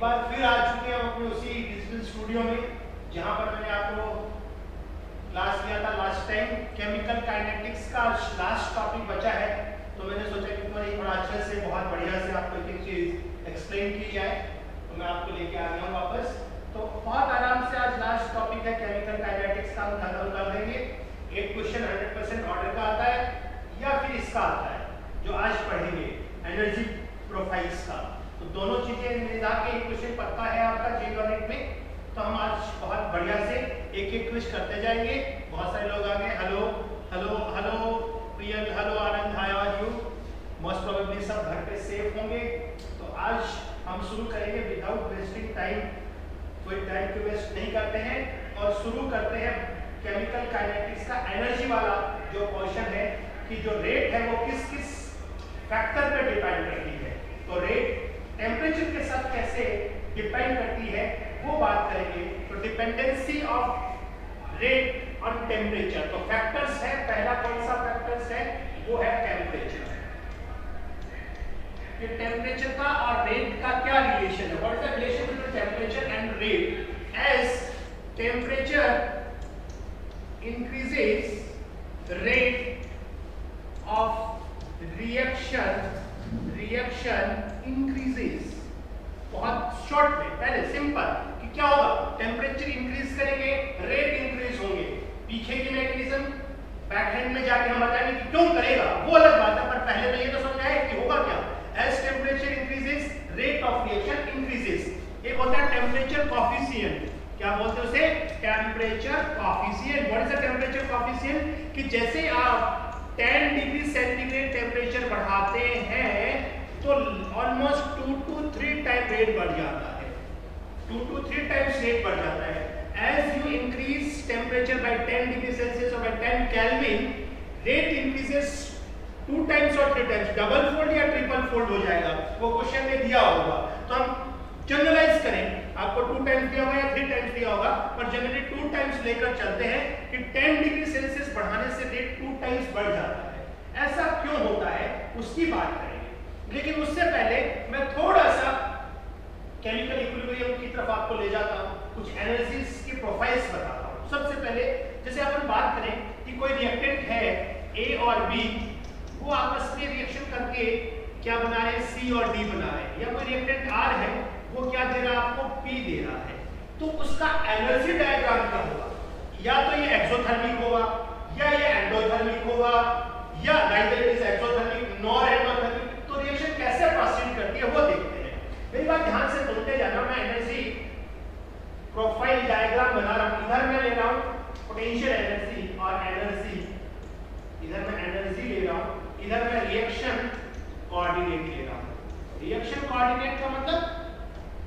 बार फिर आ चुके हैं हम अपने उसी डिजिटल स्टूडियो में जहां पर मैंने आपको क्लास लिया था लास्ट टाइम। केमिकल काइनेटिक्स का लास्ट टॉपिक बचा है, तो मैंने सोचा कि थोड़ा अच्छे से बहुत बढ़िया से आपको एक एक चीज एक्सप्लेन की जाए, तो मैं आपको लेके आ गया हूँ वापस। तो बहुत आराम से आज लास्ट टॉपिक है केमिकल काइनेटिक्स का, हम खत्म कर देंगे। एक क्वेश्चन 100% ऑर्डर का आता है या फिर इसका आता है जो आज पढ़ेंगे एनर्जी प्रोफाइल्स का। तो दोनों चीजें मिला के एक क्वेश्चन पक्का है आपका जी-यूनिट में। तो हम आज बहुत बढ़िया से एक एक क्विज करते जाएंगे। बहुत सारे लोग आ गए, hello hello hello Priyal, hello Anand, how are you? Most probably सब घर पे सेफ होंगे। तो आज हम शुरू करेंगे विदाउट वेस्टिंग टाइम, कोई टाइम को वेस्ट नहीं करते हैं और शुरू करते हैं केमिकल काइनेटिक्स का एनर्जी वाला जो क्वेश्चन है कि जो रेट है वो किस किस फैक्टर पे डिपेंड करती है। तो रेट टेम्परेचर के साथ कैसे डिपेंड करती है वो बात करेंगे। तो dependency of rate on temperature, तो फैक्टर्स है, पहला कौन सा फैक्टर्स है वो है टेम्परेचर। कि टेम्परेचर का और रेट का क्या रिलेशन है, what is the relation between temperature and rate. As temperature increases rate of reaction increases। बहुत शॉर्ट में पहले सिंपल कि क्या होगा, टेम्परेचर इंक्रीज करेंगे रेट इंक्रीज होंगे। पीछे की मैकेनिज्म बैक हैंड में जाके हम बताएंगे कि क्यों करेगा, वो अलग बात है, पर पहले तो ये तो समझाए कि होगा क्या। As temperature increases rate of reaction increases. एक होता है टेम्परेचर कॉफिशिएंट, क्या बोलते हैं उसे, temperature coefficient. What is the temperature coefficient? कि जैसे आप 10 डिग्री सेंटीग्रेड टेम्परेचर बढ़ाते हैं तो ऑलमोस्ट 2 to 3 टाइम रेट बढ़ जाता है, 2 to 3 टाइम्स रेट बढ़ जाता है। As you increase temperature by 10 degree Celsius और by 10 kelvin, rate increases 2 times और 3 टाइम्स, डबल फोल्ड या ट्रिपल फोल्ड हो जाएगा। वो क्वेश्चन में दिया होगा, तो हम जनरलाइज करें, आपको 2 टाइम्स दिया होगा या 3 टाइम्स दिया होगा, पर जनरली 2 टाइम्स लेकर चलते हैं कि 10 डिग्री सेल्सियस बढ़ाने से रेट 2 टाइम्स बढ़ जाता है। ऐसा क्यों होता है उसकी बात करेंगे, लेकिन उससे पहले मैं थोड़ा सा केमिकल इक्विलिब्रियम की तरफ आपको ले जाता हूं, कुछ एनर्जीज की प्रोफाइल्स बताता हूं। सबसे पहले जैसे अपन बात करें कि कोई रिएक्टेंट है ए और बी, वो आपस में रिएक्शन करके क्या बना रहे हैं, सी और डी बना रहे हैं, या कोई रिएक्टेंट आर है वो क्या दे रहा है आपको, पी दे रहा है। तो उसका एनर्जी डायग्राम क्या होगा, या तो ये एक्सोथर्मिक होगा या ये एंडोथर्मिक होगा, या neither it is exothermic nor endothermic. तो रिएक्शन कैसे प्रोसीड करती है वो देखते हैं। मेरी बात ध्यान से सुनते जाना, मैं एनर्जी प्रोफाइल डायग्राम बना रहा हूं। इधर मैं ले रहा हूं पोटेंशियल एनर्जी और एनर्जी, इधर मैं एनर्जी ले रहा हूं, इधर मैं रिएक्शन कोऑर्डिनेट ले रहा हूं। रिएक्शन कोऑर्डिनेट का मतलब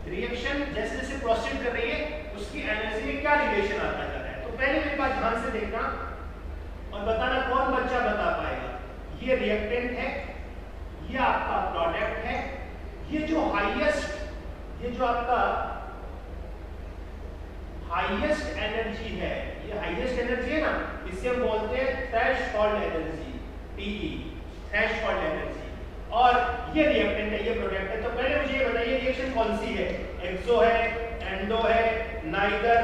रिएक्शन जैसे जैसे प्रोसीड कर रही है उसकी एनर्जी में क्या रिलेशन आता जा रहा है। तो पहले मेरी बात ध्यान से देखना और बताना कौन बच्चा बता पाएगा। ये रिएक्टेंट है, ये आपका प्रोडक्ट है, ये जो हाईएस्ट, ये जो आपका हाईएस्ट एनर्जी है, ये हाईएस्ट एनर्जी है ना, इसे हम बोलते हैं threshold energy, TE, threshold energy. और ये रिएक्टेंट है, ये प्रोडक्ट है। तो पहले मुझे ये बताइए रिएक्शन कौन सी है, एक्सो है, एंडो है, नाइदर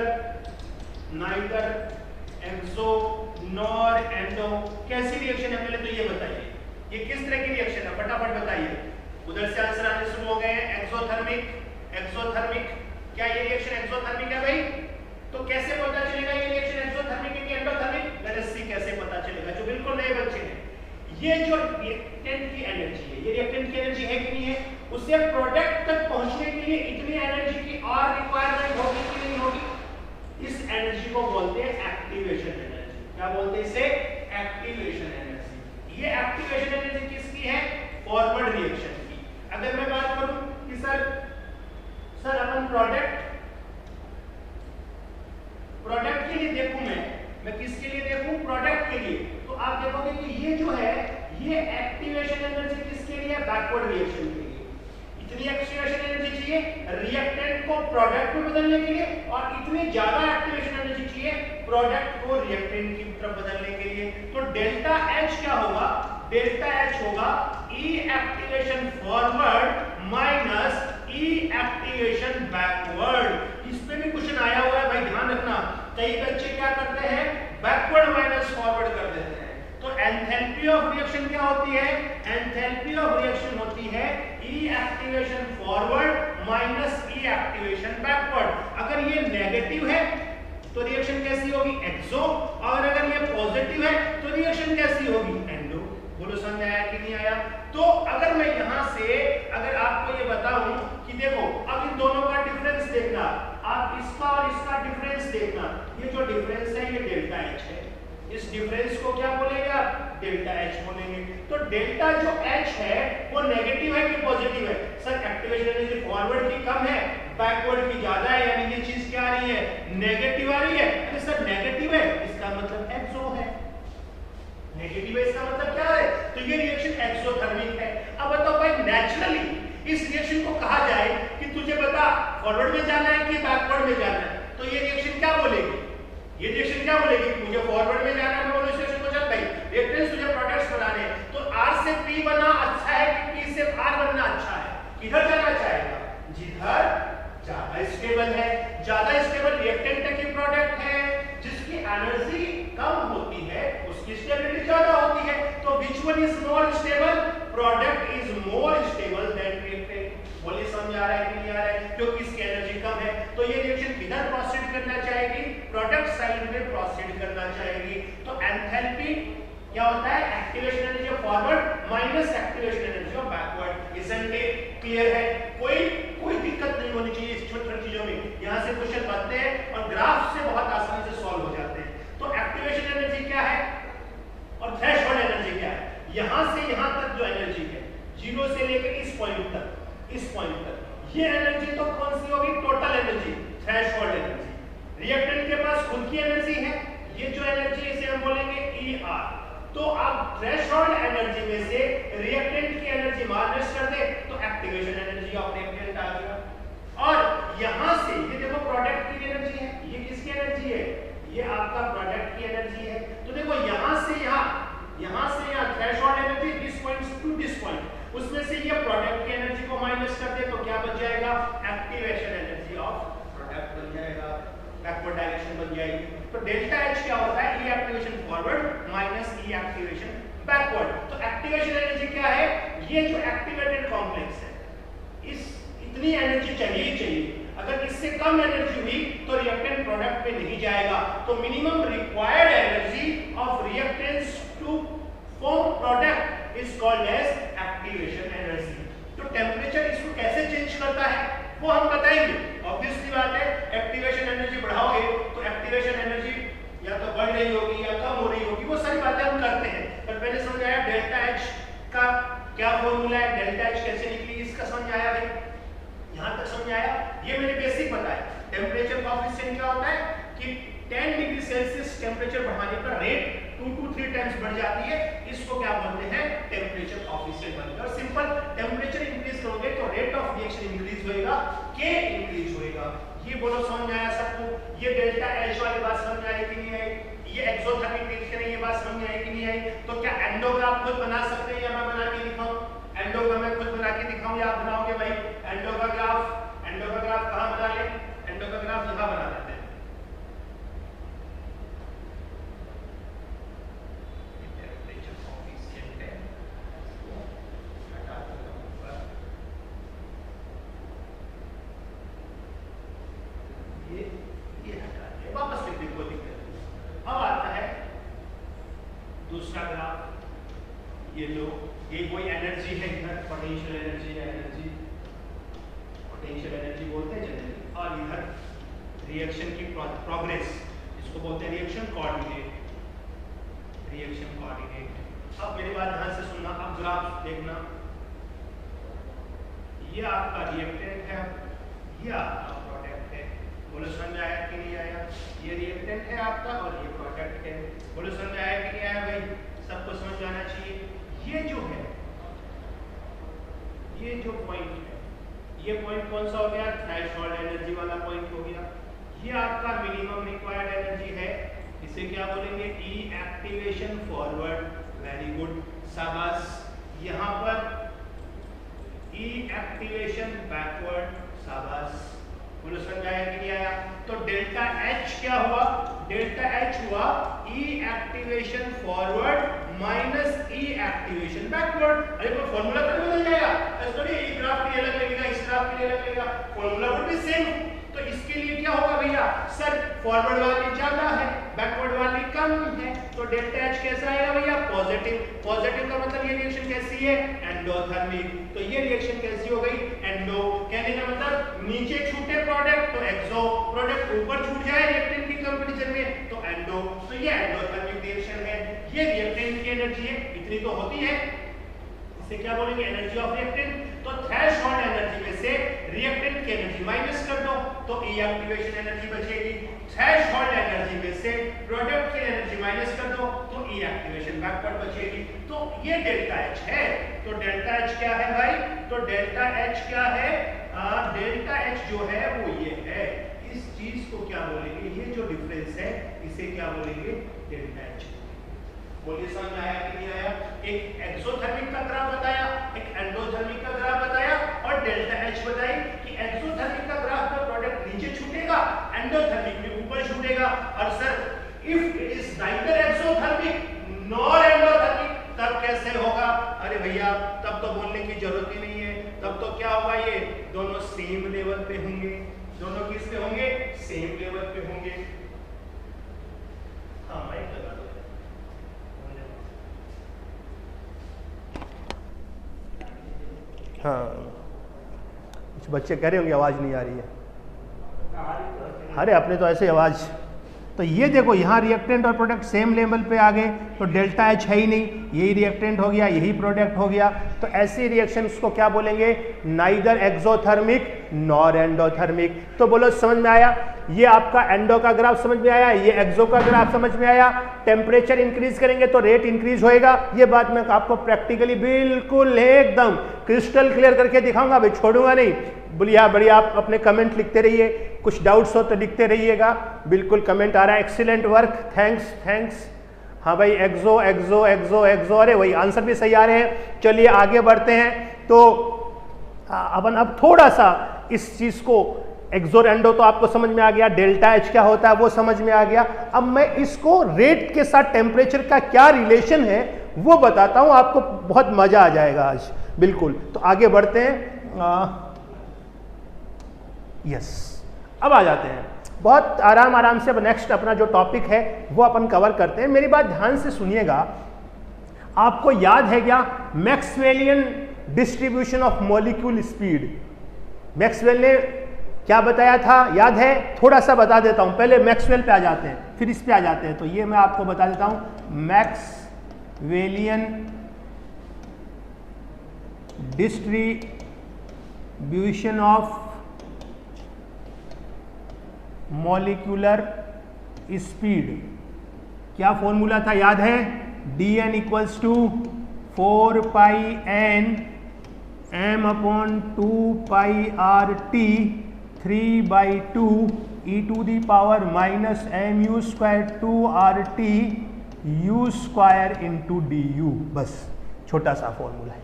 एक्सो नॉर एंडो, कैसी रिएक्शन है पहले तो ये बताइए, ये किस तरह की रिएक्शन है फटाफट बताइए। उधर से आंसर आने शुरू हो गए हैं, एक्सोथर्मिक, एक्सोथर्मिक, क्या ये रिएक्शन एक्सोथर्मिक है भाई? तो कैसे पता चलेगा ये रिएक्शन एक्सोथर्मिक है कि एंडोथर्मिक? लेट्स सी कैसे पता चलेगा, जो बिल्कुल नए बच्चे हैं। ये जो रिएक्टेंट की एनर्जी है, ये रिएक्टेंट की एनर्जी है कि नहीं है, उससे प्रोडक्ट तक पहुंचने के लिए इतनी एनर्जी की और रिक्वायरमेंट होगी कि नहीं होगी। इस एनर्जी को बोलते हैं एक्टिवेशन एनर्जी। क्या बोलते हैं इसे? Activation energy. ये एक्टिवेशन एनर्जी किसकी है? फॉरवर्ड रिएक्शन की। अगर मैं बात करूं कि सर अपन प्रोडक्ट के लिए देखूं, मैं किसके लिए देखूं? प्रोडक्ट के लिए। तो आप देखोगे कि ये जो है ये एक्टिवेशन एनर्जी किसके लिए? बैकवर्ड रिएक्शन के लिए। इतनी एक्टिवेशन एनर्जी चाहिए रिएक्टेंट को प्रोडक्ट में बदलने के लिए, और इतनी ज्यादा एक्टिवेशन एनर्जी चाहिए प्रोडक्ट को रिएक्टेंट की तरफ बदलने के लिए। तो डेल्टा एच क्या होगा? डेल्टा एच होगा ई एक्टिवेशन फॉरवर्ड माइनस ई एक्टिवेशन कई बच्चे क्या करते हैं, बैकवर्ड माइनस फॉरवर्ड कर देते हैं। तो एंथैल्पी ऑफ रिएक्शन क्या होती है, एंथैल्पी ऑफ रिएक्शन होती है ई एक्टिवेशन फॉरवर्ड माइनस ई एक्टिवेशन बैकवर्ड। अगर ये नेगेटिव है तो रिएक्शन कैसी होगी, एक्सो, और अगर ये पॉजिटिव है तो रिएक्शन कैसी होगी, एंडो। बोलो समझ आया कि नहीं आया। तो अगर मैं यहां से अगर आपको ये बताऊं कि देखो अब इन दोनों का डिफरेंस देखना, आप इसका और इसका डिफरेंस देखना, ये जो डिफरेंस है ये डेल्टा एच है, इस डिफरेंस को क्या बोलेंगे आप, डेल्टा एच बोलेंगे। तो डेल्टा जो एच है वो नेगेटिव है कि पॉजिटिव है, सर एक्टिवेशन एनर्जी फॉरवर्ड की कम है, बैकवर्ड की ज्यादा है, यानी ये चीज क्या आ रही है, नेगेटिव आ रही है। अरे सर नेगेटिव है इसका मतलब एक्सो है, नेगेटिव है इसका मतलब क्या है, तो ये रिएक्शन एक्सोथर्मिक है। अब बताओ भाई नेचुरली इस रिएक्शन को कहा जाए कि तुझे बता फॉरवर्ड में जाना है कि बैकवर्ड में जाना है, तो ये रिएक्शन क्या बोलेगी, ये रिएक्शन क्या बोलेगी, मुझे फॉरवर्ड में जाना है, मैं बोलूं इस रिएक्शन को चल भाई रिएक्टेंट्स तुझे प्रोडक्ट्स बनाने हैं, तो R से P बना अच्छा है कि P से R बनना अच्छा है, किधर जाना चाहेगा, जिधर ज्यादा स्टेबल है, ज्यादा स्टेबल रिएक्टेंट की प्रोडक्ट है, जिसकी एनर्जी कम होती है उसकी स्टेबिलिटी ज्यादा होती है। तो which one is more stable, product is more stable than reactant। बोलिए समझ आ रहा है कि नहीं आ रहा है, क्योंकि इसकी एनर्जी कम है। तो ये रिएक्शन किधर प्रोसीड करना चाहेगी, प्रोडक्ट साइड में प्रोसीड करना चाहेगी। तो एंथैल्पी क्या होता है, activation energy of forward minus activation energy of backward. Isn't it clear है, कोई दिक्कत नहीं होनी चाहिए इस छोटी छोटी चीजों में। यहां से क्वेश्चन बनते हैं और ग्राफ से बहुत आसानी से सॉल्व हो जाते हैं। तो एक्टिवेशन एनर्जी क्या है और थ्रेशोल्ड एनर्जी क्या है, यहां से यहां तक जो एनर्जी है, 0 से लेकर इस पॉइंट तक, ये एनर्जी तो कौन सी होगी, total energy, threshold energy. Reactant के पास खुद की एनर्जी है, ये जो एनर्जी इसे हम बोलेंगे ER। तो आप थ्रेशोल्ड एनर्जी में से रिएक्टेंट की एनर्जी माइनस कर दे तो एक्टिवेशन एनर्जी ऑफ रिएक्टेंट आ गया। और यहां से ये देखो प्रोडक्ट की एनर्जी है, ये किसकी एनर्जी है, ये आपका प्रोडक्ट की एनर्जी है। तो देखो यहां से यहां threshold energy this point two this point, उसमें से ये प्रोडक्ट की एनर्जी को माइनस कर दे तो क्या बच जाएगा, एक्टिवेशन एनर्जी ऑफ प्रोडक्ट बन जाएगा, बैकवर्ड डायरेक्शन बन जाएगी। तो डेल्टा एच क्या होता है, ई एक्टिवेशन फॉरवर्ड माइनस ई एक्टिवेशन बैकवर्ड। तो एक्टिवेशन एनर्जी क्या है, ये जो एक्टिवेटेड कॉम्प्लेक्स है इस इतनी एनर्जी चाहिए, अगर इससे कम एनर्जी हुई तो रिएक्टेंट प्रोडक्ट पे नहीं जाएगा। तो minimum required energy of reactants to form product is called as activation energy. तो टेम्परेचर इसको कैसे चेंज करता है वो हम बताएंगे। ऑब्वियसली बात है, एक्टिवेशन एनर्जी बढ़ाओगे तो एक्टिवेशन एनर्जी या तो बढ़ रही होगी या कम हो रही होगी, वो सारी बातें हम करते हैं। पर पहले समझाया डेल्टा एच का क्या फॉर्मूला है, डेल्टा एच कैसे निकली, इसका समझ आया भाई, यहां तक समझ आया। ये मैंने बेसिक बताया। टेम्परेचर कोएफिशिएंट क्या होता है कि 10 डिग्री सेल्सियस टेम्परेचर बढ़ाने पर रेट 2 to 3 टाइम्स बढ़ जाती है, इसको क्या बोलते हैं, टेम्परेचर कोएफिशिएंट बनता है। और सिंपल टेम्परेचर इंक्रीज करोगे तो रेट ऑफ रिएक्शन इंक्रीज होएगा, के इंक्रीज होएगा। ये बोलो समझ आया सबको। ये डेल्टा एच वाली बात समझ आई कि नहीं आई, ये एक्सोथर्मिक रिएक्शन है, ये बात समझ आई कि नहीं आई। तो क्या एंडोग्राफ खुद बना सकते हैं या मैं बना के दिखाऊं, एंडोग्राफ मैं खुद बना के दिखाऊं या आप बनाओगे भाई, एंडोग्राफ कहां बना ले, एंडोग्राफ यहां बना लेते हैं। टेम्परेचर कोएफिशिएंट है, हटा देता हूं ऊपर, ये हटा दिया, वापस लिख दे, कोई दिक्कत नहीं। अब आता है दूसरा ग्राफ। ये लो, ये कोई एनर्जी है इधर, पोटेंशियल एनर्जी है, पोटेंशियल एनर्जी बोलते हैं जनरली, और इधर रिएक्शन की प्रोग्रेस, इसको बोलते हैं रिएक्शन कोऑर्डिनेट, अब मेरी बात ध्यान से सुनना, अब ग्राफ देखना, ये आपका रिएक्टेंट है, ये आपका प्रोडक्ट है। बोलो समझ आया कि नहीं आया, ये रिएक्टेंट है आपका और ये प्रोडक्ट है। बोलो समझ आया कि नहीं आया भाई, सबको समझ आना चाहिए। ये जो है, ये जो पॉइंट है, ये पॉइंट कौन सा हो गया, थ्रेशोल्ड एनर्जी वाला पॉइंट हो गया। ये आपका मिनिमम रिक्वायर्ड एनर्जी है, इसे क्या बोलेंगे, ई एक्टिवेशन फॉरवर्ड। वेरी गुड, शाबाश। यहाँ पर ई एक्टिवेशन बैकवर्ड, शाबाश। बोलो समझ आया कि नहीं आया? तो डेल्टा एच क्या हुआ? डेल्टा एच हुआ ई एक्टिवेशन फॉरवर्ड माइनस ई एक्टिवेशन बैकवर्ड। अरे कोई फॉर्मूला तो नहीं बदल जाएगा, ऐसा थोड़ी ये ग्राफ के लिए अलग लगेगा, इस ग्राफ के लिए अलग लगेगा, फॉर्मूला वुड बी सेम। तो इसके लिए क्या होगा भैया? सर फॉरवर्ड वाली ज्यादा है, बैकवर्ड वाली कम है, तो डेल्टा एच कैसा आएगा भैया? पॉजिटिव। पॉजिटिव का मतलब ये रिएक्शन कैसी है? एंडोथर्मिक। तो ये रिएक्शन कैसी हो गई? एंडो। कहने का मतलब नीचे छूटे प्रोडक्ट तो एक्सो, प्रोडक्ट ऊपर छूट जाए रिएक्टेंट की कंपैरिजन में तो एंडो। तो ये एंडोथर्मिक रिएक्शन है, ये रिएक्टेंट की एनर्जी है, इतनी तो होती है। इसे क्या बोलेंगे? Energy of reactant. तो थ्रेशोल्ड एनर्जी में से रिएक्टेंट की एनर्जी माइनस कर दो तो ई एक्टिवेशन एनर्जी बचेगी। थ्रेशोल्ड एनर्जी में से प्रोडक्ट की एनर्जी माइनस कर दो तो ई एक्टिवेशन बैकवर्ड बचेगी। तो ये डेल्टा एच है। तो डेल्टा एच क्या है भाई? तो डेल्टा एच क्या है? डेल्टा एच जो है वो ये है। इस चीज को क्या बोलेंगे? ये जो डिफरेंस है इसे क्या बोलेंगे? Delta H. बोलिए समझ आया कि नहीं आया? एक एक्सोथर्मिक का ग्राफ बताया, एक एंडोथर्मिक का ग्राफ बताया और डेल्टा एच बताई कि एक्सोथर्मिक का ग्राफ में प्रोडक्ट नीचे छूटेगा, एंडोथर्मिक में ऊपर छूटेगा। और sir if it is neither exothermic nor endothermic तब कैसे होगा? अरे भैया तब तो बोलने की जरूरत ही नहीं है, तब तो क्या होगा? ये दोनों सेम लेवल पे होंगे। दोनों किस पे होंगे? सेम लेवल पे होंगे। हाँ माइक लगा दो। हाँ कुछ बच्चे कह रहे होंगे आवाज़ नहीं आ रही है। अरे अपने तो ऐसे आवाज़। तो ये देखो यहाँ रिएक्टेंट और प्रोडक्ट सेम लेवल पे आ गए तो डेल्टा एच है ही नहीं, यही रिएक्टेंट हो गया, यही प्रोडक्ट हो गया। तो ऐसी रिएक्शंस को क्या बोलेंगे? Neither exothermic nor endothermic. तो बोलो समझ में आया? ये आपका एंडो का ग्राफ समझ में आया, ये एक्सो का ग्राफ समझ में आया। टेम्परेचर इंक्रीज करेंगे तो रेट इंक्रीज होएगा। ये बात मैं आपको प्रैक्टिकली बिल्कुल एकदम क्रिस्टल क्लियर करके दिखाऊंगा, भाई छोड़ूंगा नहीं। बढ़िया बढ़िया, आप अपने कमेंट लिखते रहिए, कुछ डाउट्स हो तो लिखते रहिएगा। बिल्कुल कमेंट आ रहा है, एक्सीलेंट वर्क, थैंक्स थैंक्स। हाँ भाई एक्सो एक्सो एक्सो एक्सो, अरे वही आंसर भी सही आ रहे हैं। चलिए आगे बढ़ते हैं। तो अपन अब थोड़ा सा इस चीज को, एक्सो एंडो तो आपको समझ में आ गया, डेल्टा एच क्या होता है वो समझ में आ गया। अब मैं इसको रेट के साथ टेम्परेचर का क्या रिलेशन है वो बताता हूं, आपको बहुत मजा आ जाएगा आज। बिल्कुल, तो आगे बढ़ते हैं। यस, अब आ जाते हैं बहुत आराम से। अब नेक्स्ट अपना जो टॉपिक है वो अपन कवर करते हैं। मेरी बात ध्यान से सुनिएगा। आपको याद है क्या Maxwellian distribution of molecule speed? Maxwell ने क्या बताया था याद है? थोड़ा सा बता देता हूं, पहले मैक्सवेल पे आ जाते हैं फिर इस पे आ जाते हैं। तो ये मैं आपको बता देता हूं, Maxwellian distribution of molecular speed. क्या फॉर्मूला था याद है? dn equals to 4 pi n m upon 2 pi R T 3/2 e to the power minus M U square 2 R T U square into D U. बस छोटा सा formula है,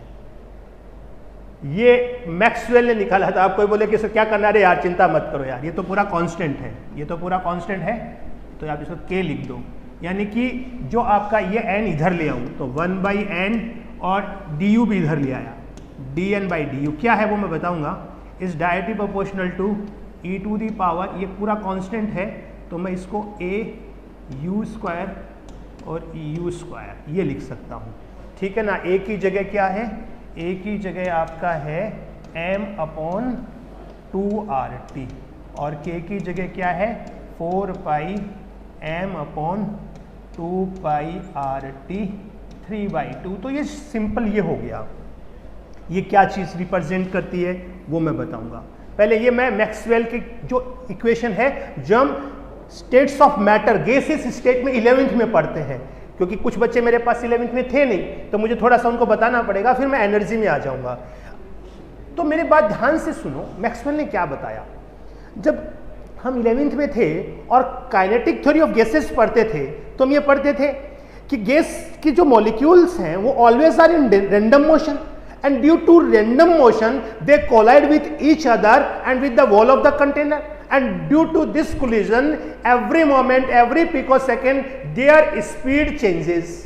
ये Maxwell ने निकाला था। आप कोई बोले कि सर क्या करना है यार, चिंता मत करो यार, ये तो पूरा कांस्टेंट है, ये तो पूरा कांस्टेंट है। तो आप इसको k लिख दो, यानी कि जो आपका ये n इधर ले आऊँ तो 1/n और du भी इधर ले आया, dn/du क्या है वो मैं बताऊंगा। इस directly proportional to e to the power, ये पूरा कांस्टेंट है तो मैं इसको a u स्क्वायर और u स्क्वायर ये लिख सकता हूँ, ठीक है ना। a की जगह क्या है? a की जगह आपका है m अपॉन 2RT और k की जगह क्या है? 4 पाई m अपॉन 2 पाई RT 3/2। तो ये सिंपल ये हो गया। ये क्या चीज़ रिप्रेजेंट करती है वो मैं बताऊंगा। पहले ये मैं मैक्सवेल की जो इक्वेशन है, जो हम states of matter gases state में 11th में पढ़ते हैं, क्योंकि कुछ बच्चे मेरे पास 11th में थे नहीं तो मुझे थोड़ा सा उनको बताना पड़ेगा, फिर मैं एनर्जी में आ जाऊंगा। तो मेरी बात ध्यान से सुनो, मैक्सवेल ने क्या बताया। जब हम 11th में थे और काइनेटिक थ्योरी ऑफ गैसेस पढ़ते थे तो हम ये पढ़ते थे कि गैस की जो मॉलिक्यूल्स हैं वो always are in random motion and due to random motion they collide with each other and with the wall of the container, and due to this collision every moment, every picosecond their speed changes.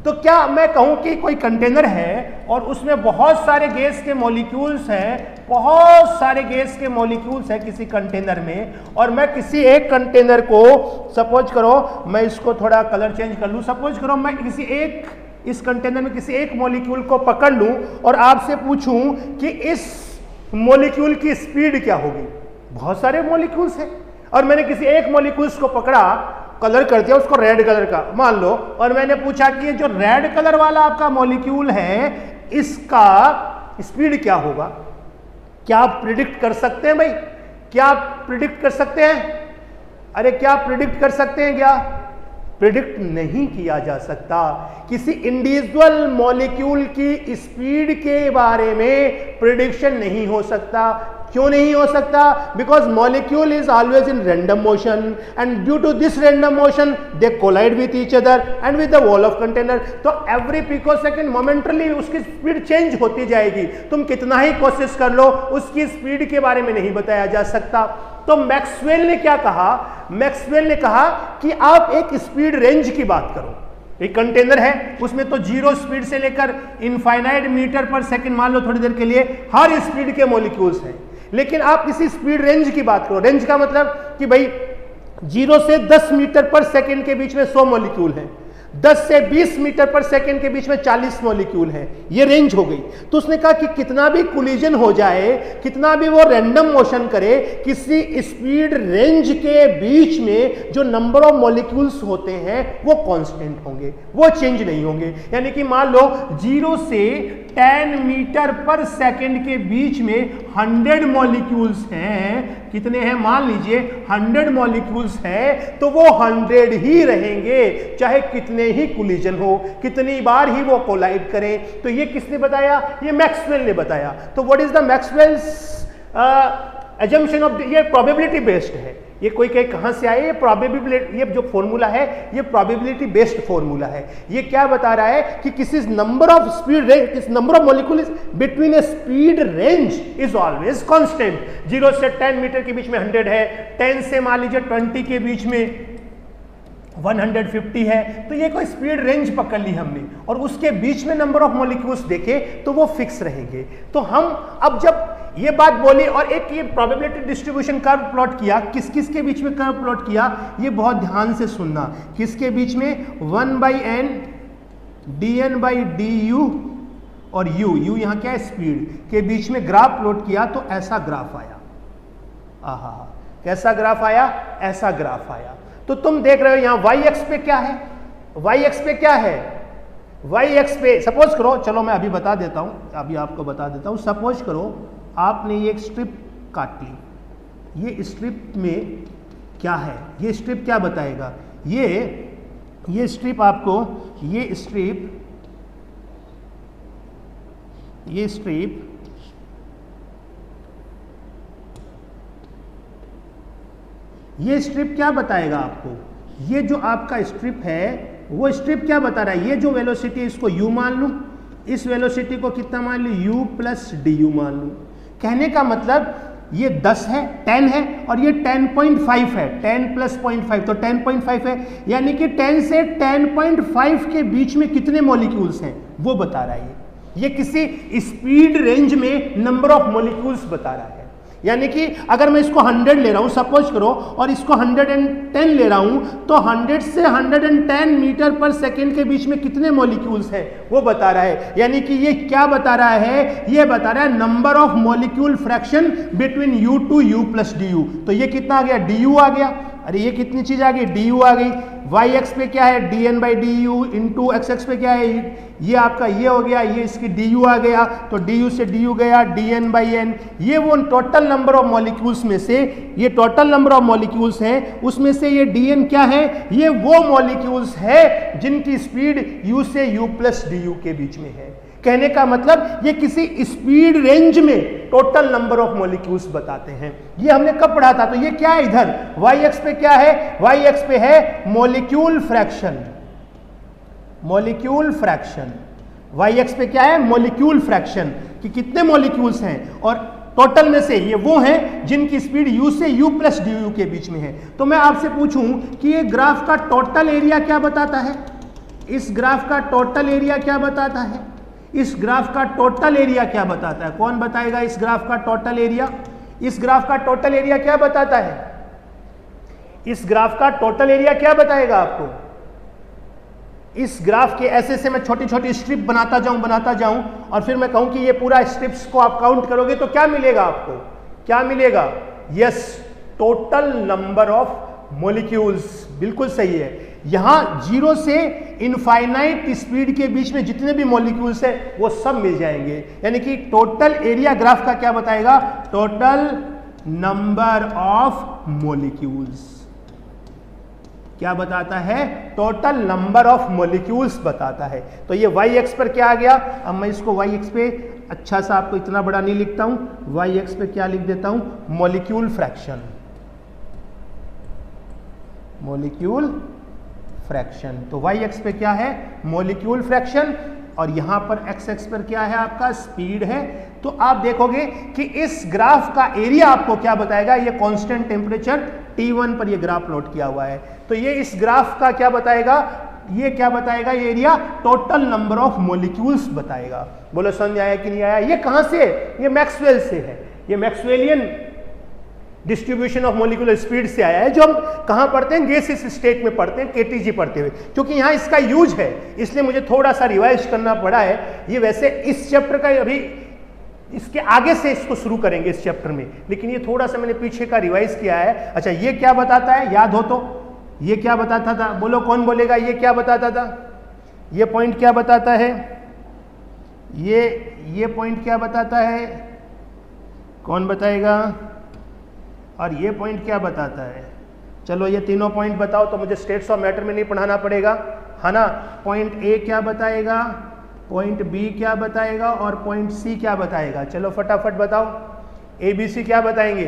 तो क्या मैं कहूं कि कोई container है और उसमें बहुत सारे गैस के मॉलिक्यूल्स हैं, बहुत सारे गैस के मॉलिक्यूल्स हैं किसी कंटेनर में, और मैं किसी एक कंटेनर को, सपोज करो मैं इसको थोड़ा कलर चेंज कर लूं, सपोज करो मैं किसी एक, इस कंटेनर में किसी एक मॉलिक्यूल को पकड़ लूं और आपसे पूछूं कि इस मॉलिक्यूल की स्पीड क्या होगी। बहुत सारे मॉलिक्यूल्स हैं और मैंने किसी एक मॉलिक्यूल्स को पकड़ा, कलर कर दिया उसको रेड कलर का मान लो, और मैंने पूछा कि ये जो रेड कलर वाला आपका मॉलिक्यूल है इसका स्पीड क्या होगा। क्या आप प्रिडिक्ट कर सकते हैं भाई? क्या आप प्रिडिक्ट कर सकते हैं? अरे क्या प्रिडिक्ट कर सकते हैं? क्या प्रिडिक्ट नहीं किया जा सकता। किसी इंडिविजुअल मॉलिक्यूल की स्पीड के बारे में प्रिडिक्शन नहीं हो सकता। क्यों नहीं हो सकता? Because molecule is always in random motion and due to this random motion they collide with each other and with the wall of container. तो एवरी पिकोसेकंड मोमेंटली उसकी स्पीड चेंज होती जाएगी। तुम कितना ही कोशिश कर लो उसकी स्पीड के बारे में नहीं बताया जा सकता। तो मैक्सवेल ने क्या कहा? मैक्सवेल ने कहा कि आप एक स्पीड रेंज की बात करो। एक कंटेनर है उसमें तो जीरो स्पीड से लेकर इनफाइनाइट मीटर पर सेकंड मान लो थोड़ी देर के लिए हर स्पीड के मॉलिक्यूल्स हैं, लेकिन आप किसी स्पीड रेंज की बात करो। रेंज का मतलब कि भाई 0 से 10 मीटर पर सेकंड के बीच में 100 मॉलिक्यूल हैं, 10 से 20 मीटर पर सेकंड के बीच में 40 मॉलिक्यूल हैं, ये रेंज हो गई। तो उसने कहा कि कितना भी कोलिजन हो जाए, कितना भी वो रैंडम मोशन करे, किसी स्पीड रेंज के बीच में जो नंबर ऑफ मॉलिक्यूल्स होते हैं वो कांस्टेंट होंगे, वो चेंज नहीं होंगे। यानी कि मान लो 0 से 10 मीटर पर सेकंड के बीच में 100 मॉलिक्यूल्स हैं। कितने हैं? मान लीजिए 100 मॉलिक्यूल्स हैं, तो वो 100 ही रहेंगे, चाहे कितने ही कोलिजन हो, कितनी बार ही वो कोलाइड करें। तो ये किसने बताया? ये मैक्सवेल ने बताया। तो what is the Maxwell's assumption of, ये प्रोबेबिलिटी बेस्ड है। ये कोई कहे कहां से आए? ये प्रोबेबिलिटी, ये जो फॉर्मूला है ये प्रोबेबिलिटी बेस्ड फॉर्मूला है। ये क्या बता रहा है कि किसी नंबर ऑफ स्पीड रेंज, किस number of molecule between A speed range is always constant. 0 से 10 मीटर के बीच में 100 है, 10 से मान लीजिए 20 के बीच में 150 है। तो ये कोई स्पीड रेंज पकड़ ली हमने और उसके बीच में नंबर ऑफ मॉलिक्यूल्स देखे तो वो फिक्स रहेंगे। तो हम अब जब ये बात बोली और एक ये प्रोबेबिलिटी डिस्ट्रीब्यूशन कर्व प्लॉट किया, किस किस के बीच में कर्व प्लॉट किया ये बहुत ध्यान से सुनना। किसके बीच में? 1/n dn/du और u यहां क्या है? स्पीड के बीच में ग्राफ प्लॉट किया तो ऐसा ग्राफ आया। आहा, कैसा ग्राफ आया? ऐसा ग्राफ आया। तो तुम देख रहे हो यहां y एक्स पे क्या है? y एक्स पे क्या है? y एक्स पे सपोज करो, चलो मैं अभी बता देता हूं, अभी आपको बता देता हूं। सपोज करो आपने ये एक स्ट्रिप काट ली, ये स्ट्रिप में क्या है? ये स्ट्रिप क्या बताएगा? ये स्ट्रिप आपको, ये स्ट्रिप ये स्ट्रिप क्या बताएगा आपको? ये जो आपका स्ट्रिप है वो स्ट्रिप क्या बता रहा है? ये जो वेलोसिटी है इसको u मान लूं, इस वेलोसिटी को कितना मान लूं? u प्लस du मान लूं। कहने का मतलब ये 10 है, 10 है और ये 10.5 है, 10 प्लस 0.5 तो 10.5 है। यानी कि 10 से 10.5 के बीच में कितने मॉलिक्यूल्स हैं वो बता रहा है। ये किसी स्पीड रेंज में नंबर ऑफ मॉलिक्यूल्स बता रहा है। यानी कि अगर मैं इसको 100 ले रहा हूं सपोज करो और इसको 110 ले रहा हूं तो 100 से 110 मीटर पर सेकेंड के बीच में कितने मॉलिक्यूल्स हैं वो बता रहा है। यानी कि ये क्या बता रहा है? ये बता रहा है number of molecule fraction between u to u plus du। तो ये कितना आ गया? du आ गया। अरे ये कितनी चीज आ गई? du आ गई। y एक्स पे क्या है? dn/du इंटू x एक्स पे क्या है? ये आपका ये हो गया, ये इसकी du आ गया तो du से du गया dn/n। ये वो टोटल नंबर ऑफ मॉलिक्यूल्स में से, ये टोटल नंबर ऑफ मॉलिक्यूल्स हैं उसमें से ये dn क्या है? ये वो मॉलिक्यूल्स है जिनकी स्पीड u से u प्लस du के बीच में है। कहने का मतलब ये किसी स्पीड रेंज में टोटल नंबर ऑफ मॉलिक्यूल्स बताते हैं। ये हमने कब पढ़ा था? तो ये क्या है इधर? y एक्स पे क्या है? y एक्स पे है molecule fraction. Molecule fraction Y X पे क्या है, मॉलिक्यूल फ्रैक्शन, कि कितने मॉलिक्यूल्स हैं, और टोटल में से ये वो हैं जिनकी स्पीड u से u प्लस डी यू के बीच में है। तो मैं आपसे पूछूं कि ये ग्राफ का टोटल एरिया क्या बताता है, इस ग्राफ का टोटल एरिया क्या बताता है, इस ग्राफ का टोटल एरिया क्या बताता है, कौन बताएगा इस ग्राफ का टोटल एरिया, इस ग्राफ का टोटल एरिया क्या बताता है, इस ग्राफ का टोटल एरिया क्या बताएगा आपको। इस ग्राफ के ऐसे से मैं छोटी छोटी स्ट्रिप बनाता जाऊं और फिर मैं कहूं कि ये पूरा स्ट्रिप्स को आप काउंट करोगे तो क्या मिलेगा आपको, क्या मिलेगा, yes, total number of molecules, बिल्कुल सही है। यहां 0 से इनफाइनाइट स्पीड के बीच में जितने भी मॉलिक्यूल्स है वो सब मिल जाएंगे, यानी कि टोटल एरिया ग्राफ का क्या बताएगा, टोटल नंबर ऑफ मॉलिक्यूल्स, क्या बताता है, टोटल नंबर ऑफ मॉलिक्यूल्स बताता है। तो ये वाई एक्स पर क्या आ गया, अब मैं इसको वाई एक्स पे अच्छा सा आपको इतना बड़ा नहीं लिखता हूं, वाई एक्स पे क्या लिख देता हूं, मॉलिक्यूल फ्रैक्शन, मॉलिक्यूल फ्रैक्शन। तो वाई एक्स पे क्या है, मॉलिक्यूल फ्रैक्शन, और यहां पर एक्स एक्स पर क्या है आपका, स्पीड है। तो आप देखोगे कि इस ग्राफ का एरिया आपको क्या बताएगा, ये कांस्टेंट टेम्परेचर T1 पर ये ग्राफ प्लॉट किया हुआ है, तो ये इस ग्राफ का क्या बताएगा, ये क्या बताएगा, ये area total number of molecules बताएगा। बोलो समझ आया कि नहीं आया, ये कहां से, ये मैक्सवेल से है, ये मैक्सवेलियन डिस्ट्रीब्यूशन ऑफ मॉलिक्यूलर स्पीड से आया है, जो हम कहां पढ़ते हैं, गैसियस स्टेट में पढ़ते हैं, केटीजी पढ़ते हुए, क्योंकि यहां इसका यूज है इसलिए मुझे थोड़ा सा रिवाइज करना पड़ा है। ये वैसे इस चैप्टर का अभी इसके आगे से इसको शुरू करेंगे इस चैप्टर में, लेकिन ये थोड़ा सा मैंने पीछे का रिवाइज किया है। अच्छा, ये क्या बताता है, याद हो तो, ये क्या बताता था, बोलो कौन बोलेगा, ये क्या बताता था, ये पॉइंट क्या बताता है, ये पॉइंट क्या बताता है, कौन बताएगा, और ये पॉइंट क्या बताता है। चलो ये तीनों पॉइंट बताओ तो मुझे स्टेट्स ऑफ मैटर में नहीं पढ़ाना पड़ेगा, है ना। पॉइंट ए क्या बताएगा, पॉइंट बी क्या बताएगा, और पॉइंट सी क्या बताएगा, चलो फटाफट बताओ। ए बी सी क्या बताएंगे,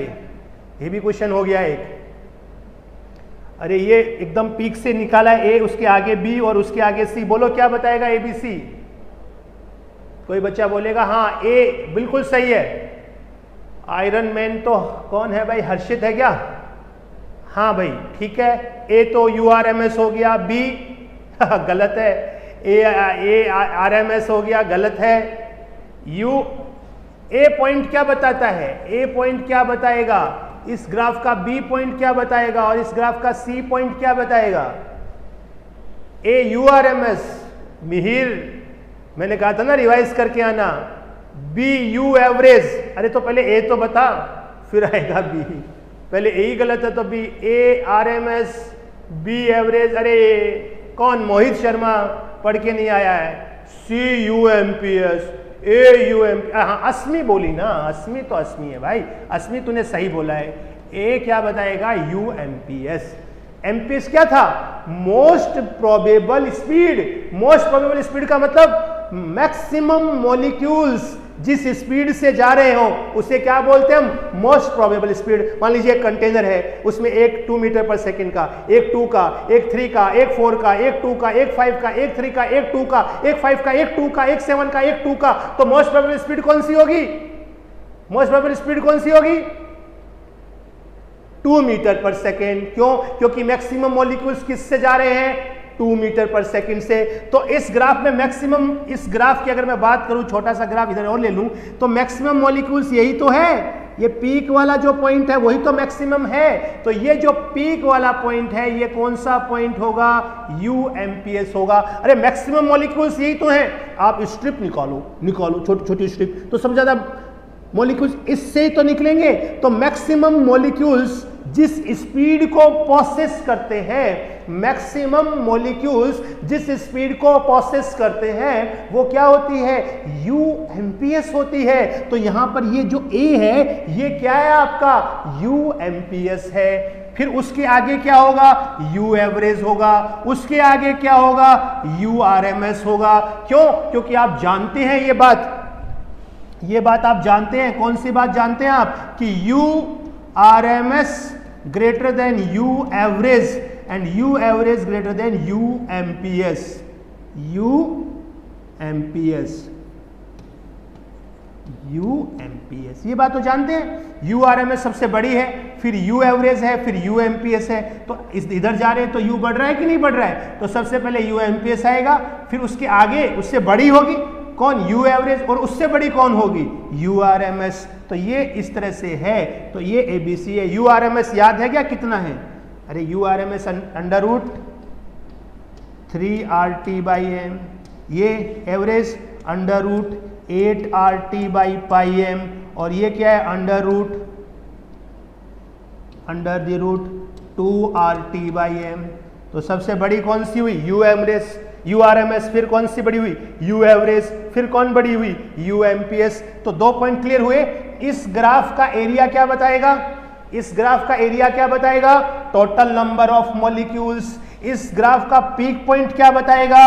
ये भी क्वेश्चन हो गया एक, अरे ये एकदम पीक से निकाला है, ए उसके आगे बी और उसके आगे सी, बोलो क्या बताएगा ए बी सी। कोई बच्चा बोलेगा हाँ ए, बिल्कुल सही है। आयरन मैन तो कौन है भाई, हर्षित है क्या, हाँ भाई ठीक है। ए तो URMS हो गया, बी गलत है, ए RMS हो गया, गलत है। ए पॉइंट क्या बताता है, ए पॉइंट क्या बताएगा, इस ग्राफ का बी पॉइंट क्या बताएगा, और इस ग्राफ का सी पॉइंट क्या बताएगा। ए URMS, मिहिर मैंने कहा था ना रिवाइज करके आना। बी यू एवरेज, अरे तो पहले ए तो बता फिर आएगा बी, पहले ए ही गलत है तो बी। ए RMS, बी एवरेज, अरे कौन, मोहित शर्मा पढ़ के नहीं आया है। सी UMPS, ए UMP, हाँ अस्मी बोली ना, अस्मी तो अस्मी है भाई, अस्मी तूने सही बोला है। ए क्या बताएगा, UMPS। MPS क्या था, most probable speed. Most probable speed का मतलब मैक्सिमम मॉलिक्यूल्स जिस स्पीड से जा रहे हो उसे क्या बोलते हैं हम, मोस्ट प्रोबेबल स्पीड। मान लीजिए एक कंटेनर है, उसमें एक 2 मीटर पर सेकंड का, एक 2 का, एक 3 का, एक 4 का, एक 2 का, एक 5 का, एक 3 का, एक 2 का, एक 5 का, एक 2 का, एक 7 का, एक 2 का, तो मोस्ट प्रोबेबल स्पीड कौन सी होगी, मोस्ट प्रोबेबल स्पीड कौन सी होगी, 2 मीटर पर सेकेंड। क्यों, क्योंकि मैक्सिमम मॉलिक्यूल्स किससे जा रहे हैं, 2 मीटर पर सेकंड से। तो इस ग्राफ में मैक्सिमम, इस ग्राफ की अगर मैं बात करूं, छोटा सा ग्राफ इधर और ले लूं, तो मैक्सिमम मॉलिक्यूल्स यही तो है, ये पीक वाला जो पॉइंट है वही तो मैक्सिमम है। तो ये जो पीक वाला पॉइंट है ये कौन सा पॉइंट होगा, UMPS होगा। अरे मैक्सिमम मॉलिक्यूल्स यही तो है, आप स्ट्रिप निकालो छोटी छोटी स्ट्रिप, तो सब ज्यादा मॉलिक्यूल्स इससे ही तो निकलेंगे। तो मैक्सिमम मॉलिक्यूल्स जिस स्पीड को प्रोसेस करते हैं, मैक्सिमम मॉलिक्यूल्स जिस स्पीड को प्रोसेस करते हैं वो क्या होती है, UMPS होती है। तो यहां पर ये जो A है ये क्या है आपका, UMPS है। फिर उसके आगे क्या होगा, U एवरेज होगा, उसके आगे क्या होगा, URMS होगा। क्यों, क्योंकि आप जानते हैं ये बात आप जानते हैं, कौन सी बात जानते हैं आप, कि URMS greater than U average and U average greater than UMPS, MPS, UMPS, ये बात तो जानते हैं। यूआरएमएस सबसे बड़ी है, फिर यू एवरेज है, फिर यूएमपीएस है। तो इधर जा रहे हैं तो यू बढ़ रहा है कि नहीं बढ़ रहा है, तो सबसे पहले यूएमपीएस आएगा, फिर उसके आगे उससे बड़ी होगी कौन, यू एवरेज, और उससे बड़ी कौन होगी, यूआरएमएस। तो ये इस तरह से है, तो ये एबीसी है। यूआरएमएस याद है क्या कितना है, अरे यूआरएमएस अंडर रूट 3RT/m, ये एवरेज अंडर रूट 8RT/m, और ये क्या है अंडर द रूट 2RT/m। तो सबसे बड़ी कौन सी हुई, यू एवरेज, यूआरएमएस, फिर कौन सी बड़ी हुई, यू एवरेज, फिर कौन बड़ी हुई, यूएमपीएस। तो 2 पॉइंट क्लियर हुए। इस ग्राफ का एरिया क्या बताएगा, इस ग्राफ का एरिया क्या बताएगा, टोटल नंबर ऑफ मॉलिक्यूल्स। इस ग्राफ का पीक पॉइंट क्या बताएगा,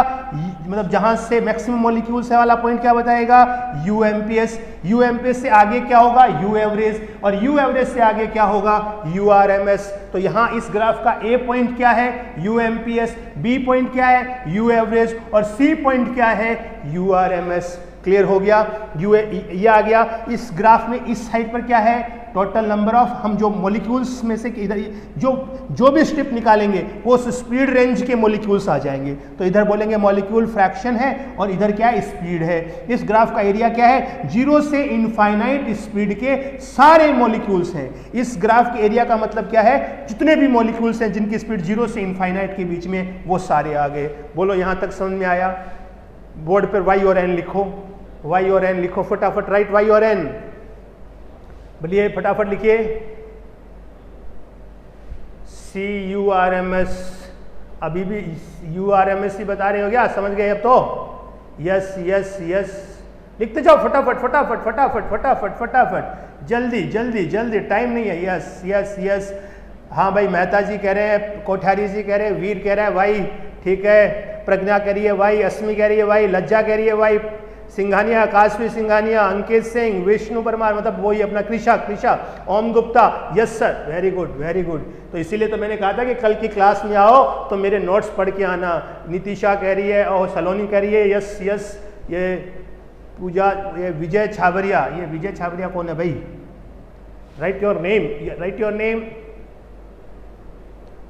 मतलब जहां से मैक्सिमम मॉलिक्यूल्स है वाला पॉइंट क्या बताएगा, यूएमपीएस। यूएमपीएस से आगे क्या होगा, यू एवरेज, और यू एवरेज से आगे क्या होगा, यूआरएमएस। तो यहां इस ग्राफ का ए पॉइंट क्या है, यूएमपीएस, बी पॉइंट क्या है, यू एवरेज, और सी पॉइंट क्या है, यूआरएमएस। क्लियर हो गया, ये आ गया। इस ग्राफ में इस साइड पर क्या है, टोटल नंबर ऑफ, हम जो मॉलिक्यूल्स में से इधर जो भी स्टेप निकालेंगे वो उस स्पीड रेंज के मॉलिक्यूल्स आ जाएंगे। तो इधर बोलेंगे मॉलिक्यूल फ्रैक्शन है, और इधर क्या है, स्पीड है। इस ग्राफ का एरिया क्या है, 0 से इनफाइनाइट स्पीड के सारे मॉलिक्यूल्स हैं। इस ग्राफ के एरिया का मतलब क्या है, जितने भी मॉलिक्यूल्स हैं जिनकी स्पीड 0 से इनफाइनाइट के बीच में, वो सारे आ गए। बोलो यहां तक समझ में आया। बोर्ड पर वाई और एन लिखो, वाई और एन लिखो फटाफट, राइट वाई और एन, बोलिए फटाफट लिखिए। CURMS, अभी भी URMS ही बता रहे हो क्या, समझ गए अब तो, यस यस यस, लिखते जाओ फटाफट फटाफट फटाफट फटाफट फटाफट, जल्दी जल्दी जल्दी, टाइम नहीं है। यस यस यस, हाँ भाई, मेहता जी कह रहे हैं, कोठारी जी कह रहे हैं, वीर कह रहा है वाई, ठीक है, प्रज्ञा कह रही है वाई, अस्मी कह रही है वाई, लज्जा कह रही है वाई, सिंघानिया, काशवी सिंघानिया, अंकित सिंह, विष्णु परमार, मतलब वही अपना Krisha, Om Gupta, yes sir, very good very good. तो इसीलिए तो मैंने कहा था कि कल की क्लास में आओ तो मेरे नोट्स पढ़ के आना। नितिशा कह रही है, और सलोनी कह रही है, यस यस, ये पूजा, ये विजय छाबरिया, ये विजय छाबरिया कौन है भाई, write your name, write your name.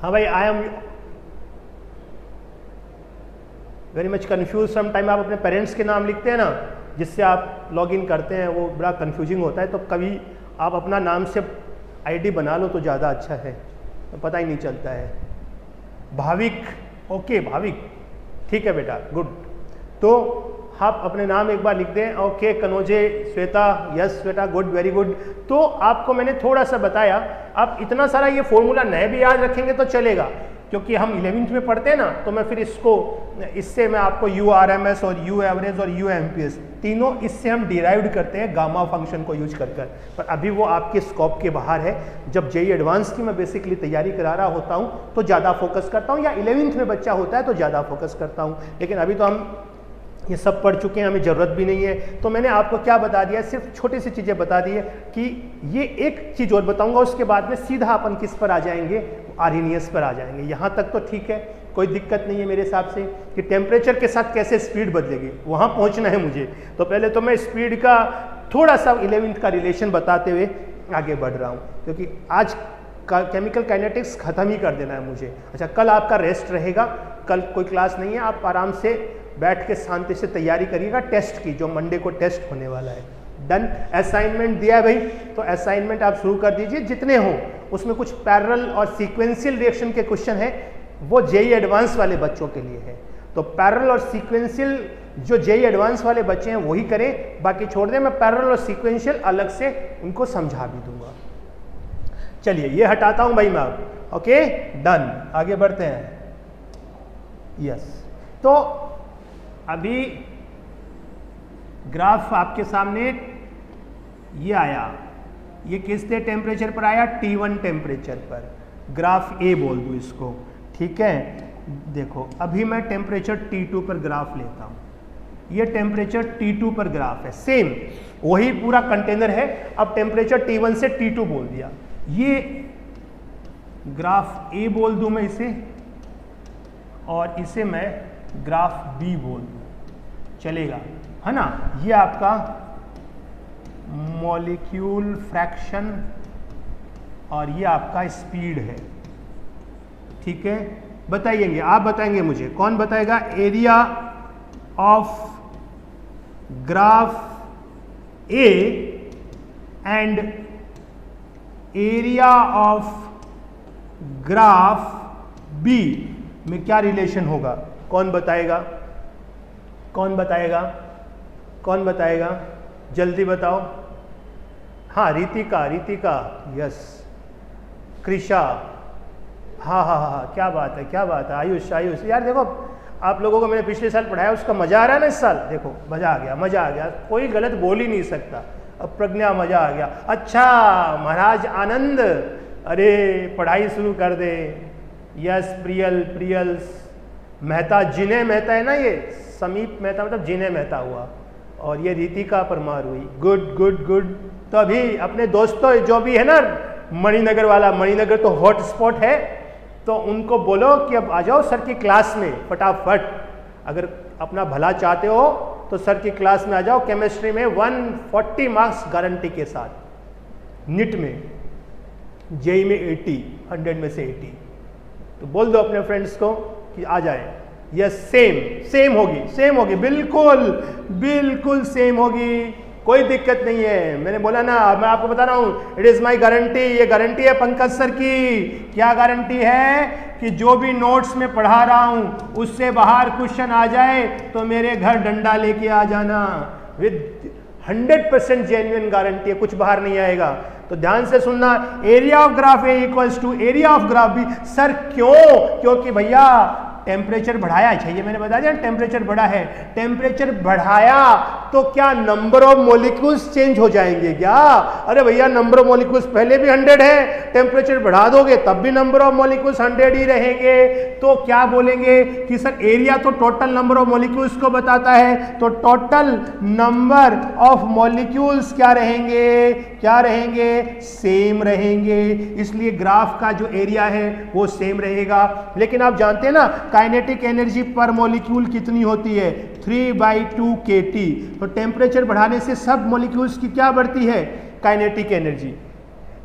हाँ भाई, I am very much confuse some time. आप अपने पेरेंट्स के नाम लिखते हैं ना, जिससे आप लॉग इन करते हैं, वो बड़ा कन्फ्यूजिंग होता है। तो कभी आप अपना नाम से आईडी बना लो तो ज़्यादा अच्छा है, तो पता ही नहीं चलता है। भाविक, ओके भाविक, ठीक है बेटा, गुड। तो आप अपने नाम एक बार लिख दें। Okay Kanoje, Shweta, yes Shweta, good very good. तो आपको मैंने थोड़ा सा बताया, आप इतना सारा ये फॉर्मूला नए भी याद रखेंगे तो चलेगा, क्योंकि हम 11th में पढ़ते हैं ना, तो मैं फिर इससे मैं आपको URMS और U एवरेज और UMPS तीनों इससे हम डिराइव्ड करते हैं गामा फंक्शन को यूज कर। पर अभी वो आपके स्कोप के बाहर है। जब JEE एडवांस की मैं बेसिकली तैयारी करा रहा होता हूँ तो ज़्यादा फोकस करता हूँ, या 11th में बच्चा होता है तो ज़्यादा फोकस करता हूँ। लेकिन अभी तो हम ये सब पढ़ चुके हैं, हमें ज़रूरत भी नहीं है। तो मैंने आपको क्या बता दिया, सिर्फ छोटी सी चीज़ें बता दी है कि ये एक चीज़ और बताऊंगा, उसके बाद में सीधा अपन किस पर आ जाएंगे, आर्हेनियस पर आ जाएंगे। यहाँ तक तो ठीक है, कोई दिक्कत नहीं है मेरे हिसाब से कि टेम्परेचर के साथ कैसे स्पीड बदलेगी, वहाँ पहुँचना है मुझे। तो पहले तो मैं स्पीड का थोड़ा सा 11th का रिलेशन बताते हुए आगे बढ़ रहा हूँ, क्योंकि आज का केमिकल काइनेटिक्स ख़त्म ही कर देना है मुझे। अच्छा, कल आपका रेस्ट रहेगा, कल कोई क्लास नहीं है, आप आराम से बैठ के शांति से तैयारी करिएगा टेस्ट की, जो मंडे को टेस्ट होने वाला है। डन। असाइनमेंट दिया है भाई, तो असाइनमेंट आप शुरू कर दीजिए, जितने हो उसमें कुछ पैरेलल और सीक्वेंशियल रिएक्शन के क्वेश्चन है, वो JEE एडवांस वाले बच्चों के लिए है। तो पैरेलल और सीक्वेंशियल जो JEE एडवांस वाले बच्चे हैं वही करें, बाकी छोड़ दें, मैं पैरेलल और सीक्वेंशियल अलग से उनको समझा भी दूंगा। चलिए ये हटाता हूं भाई मैं अब। ओके डन, आगे बढ़ते हैं। यस, तो अभी ग्राफ आपके सामने ये आया, ये किस टेम्परेचर पर आया, T1 टेम्परेचर पर। ग्राफ A बोल दूं इसको, ठीक है। देखो अभी मैं टेम्परेचर T2 पर ग्राफ लेता हूं, ये टेम्परेचर T2 पर ग्राफ है, सेम वही पूरा कंटेनर है। अब टेम्परेचर T1 से T2 बोल दिया, ये ग्राफ A बोल दूं मैं इसे, और इसे मैं ग्राफ B बोल दूं। चलेगा, है ना। ये आपका मॉलिक्यूल फ्रैक्शन और ये आपका स्पीड है, ठीक है। बताइएंगे, आप बताएंगे मुझे, कौन बताएगा? Area of graph A and area of graph B में क्या रिलेशन होगा? कौन बताएगा? कौन बताएगा? कौन बताएगा? जल्दी बताओ। हाँ, रितिका, रितिका, यस। कृषा, हाँ हाँ हाँ, क्या बात है, क्या बात है। आयुष, आयुष, यार देखो आप लोगों को मैंने पिछले साल पढ़ाया, उसका मजा आ रहा है ना इस साल। देखो मजा आ गया, मजा आ गया, कोई गलत बोल ही नहीं सकता। अब प्रज्ञा, मजा आ गया। अच्छा महाराज आनंद, अरे पढ़ाई शुरू कर दे। यस प्रियल, प्रियल्स, मेहता, जिने मेहता है ना, ये समीप मेहता मतलब जिने मेहता हुआ, और ये रितिका परमार हुई। Good good good. तो अभी अपने दोस्तों जो भी है ना मणिनगर वाला, मणिनगर तो हॉट स्पॉट है, तो उनको बोलो कि अब आ जाओ सर की क्लास में फटाफट। अगर अपना भला चाहते हो तो सर की क्लास में आ जाओ। केमिस्ट्री में 140 मार्क्स गारंटी के साथ, निट में, जेई में 80, 100 में से 80। तो बोल दो अपने फ्रेंड्स को कि आ जाए। यस, सेम होगी, सेम होगी, बिल्कुल बिल्कुल सेम होगी, कोई दिक्कत नहीं है। मैंने बोला ना, मैं आपको बता रहा हूँ, इट इज माई गारंटी। ये गारंटी है पंकज सर की। क्या गारंटी है? कि जो भी नोट्स में पढ़ा रहा हूँ उससे बाहर क्वेश्चन आ जाए तो मेरे घर डंडा लेके आ जाना। विद 100% जेन्युइन गारंटी है, कुछ बाहर नहीं आएगा। तो ध्यान से सुनना, area of graph A equals to area of graph B. Sir क्यों? क्योंकि भैया टेम्परेचर बढ़ाया, अच्छा ये मैंने बता दिया टेम्परेचर बढ़ा है। टेम्परेचर बढ़ाया तो क्या नंबर ऑफ मॉलिक्यूल्स चेंज हो जाएंगे क्या? अरे भैया नंबर ऑफ मॉलिक्यूल्स पहले भी 100 है, टेम्परेचर बढ़ा दोगे तब भी नंबर ऑफ मॉलिक्यूल्स 100 ही रहेंगे। तो क्या बोलेंगे कि सर एरिया तो टोटल नंबर ऑफ मॉलिक्यूल्स को बताता है, तो टोटल नंबर ऑफ मॉलिक्यूल्स क्या रहेंगे? क्या रहेंगे? सेम रहेंगे। इसलिए ग्राफ का जो एरिया है वो सेम रहेगा। लेकिन आप जानते हैं ना काइनेटिक एनर्जी पर मॉलिक्यूल कितनी होती है? 3/2 kT। तो टेम्परेचर बढ़ाने से सब मॉलिक्यूल्स की क्या बढ़ती है? Kinetic energy.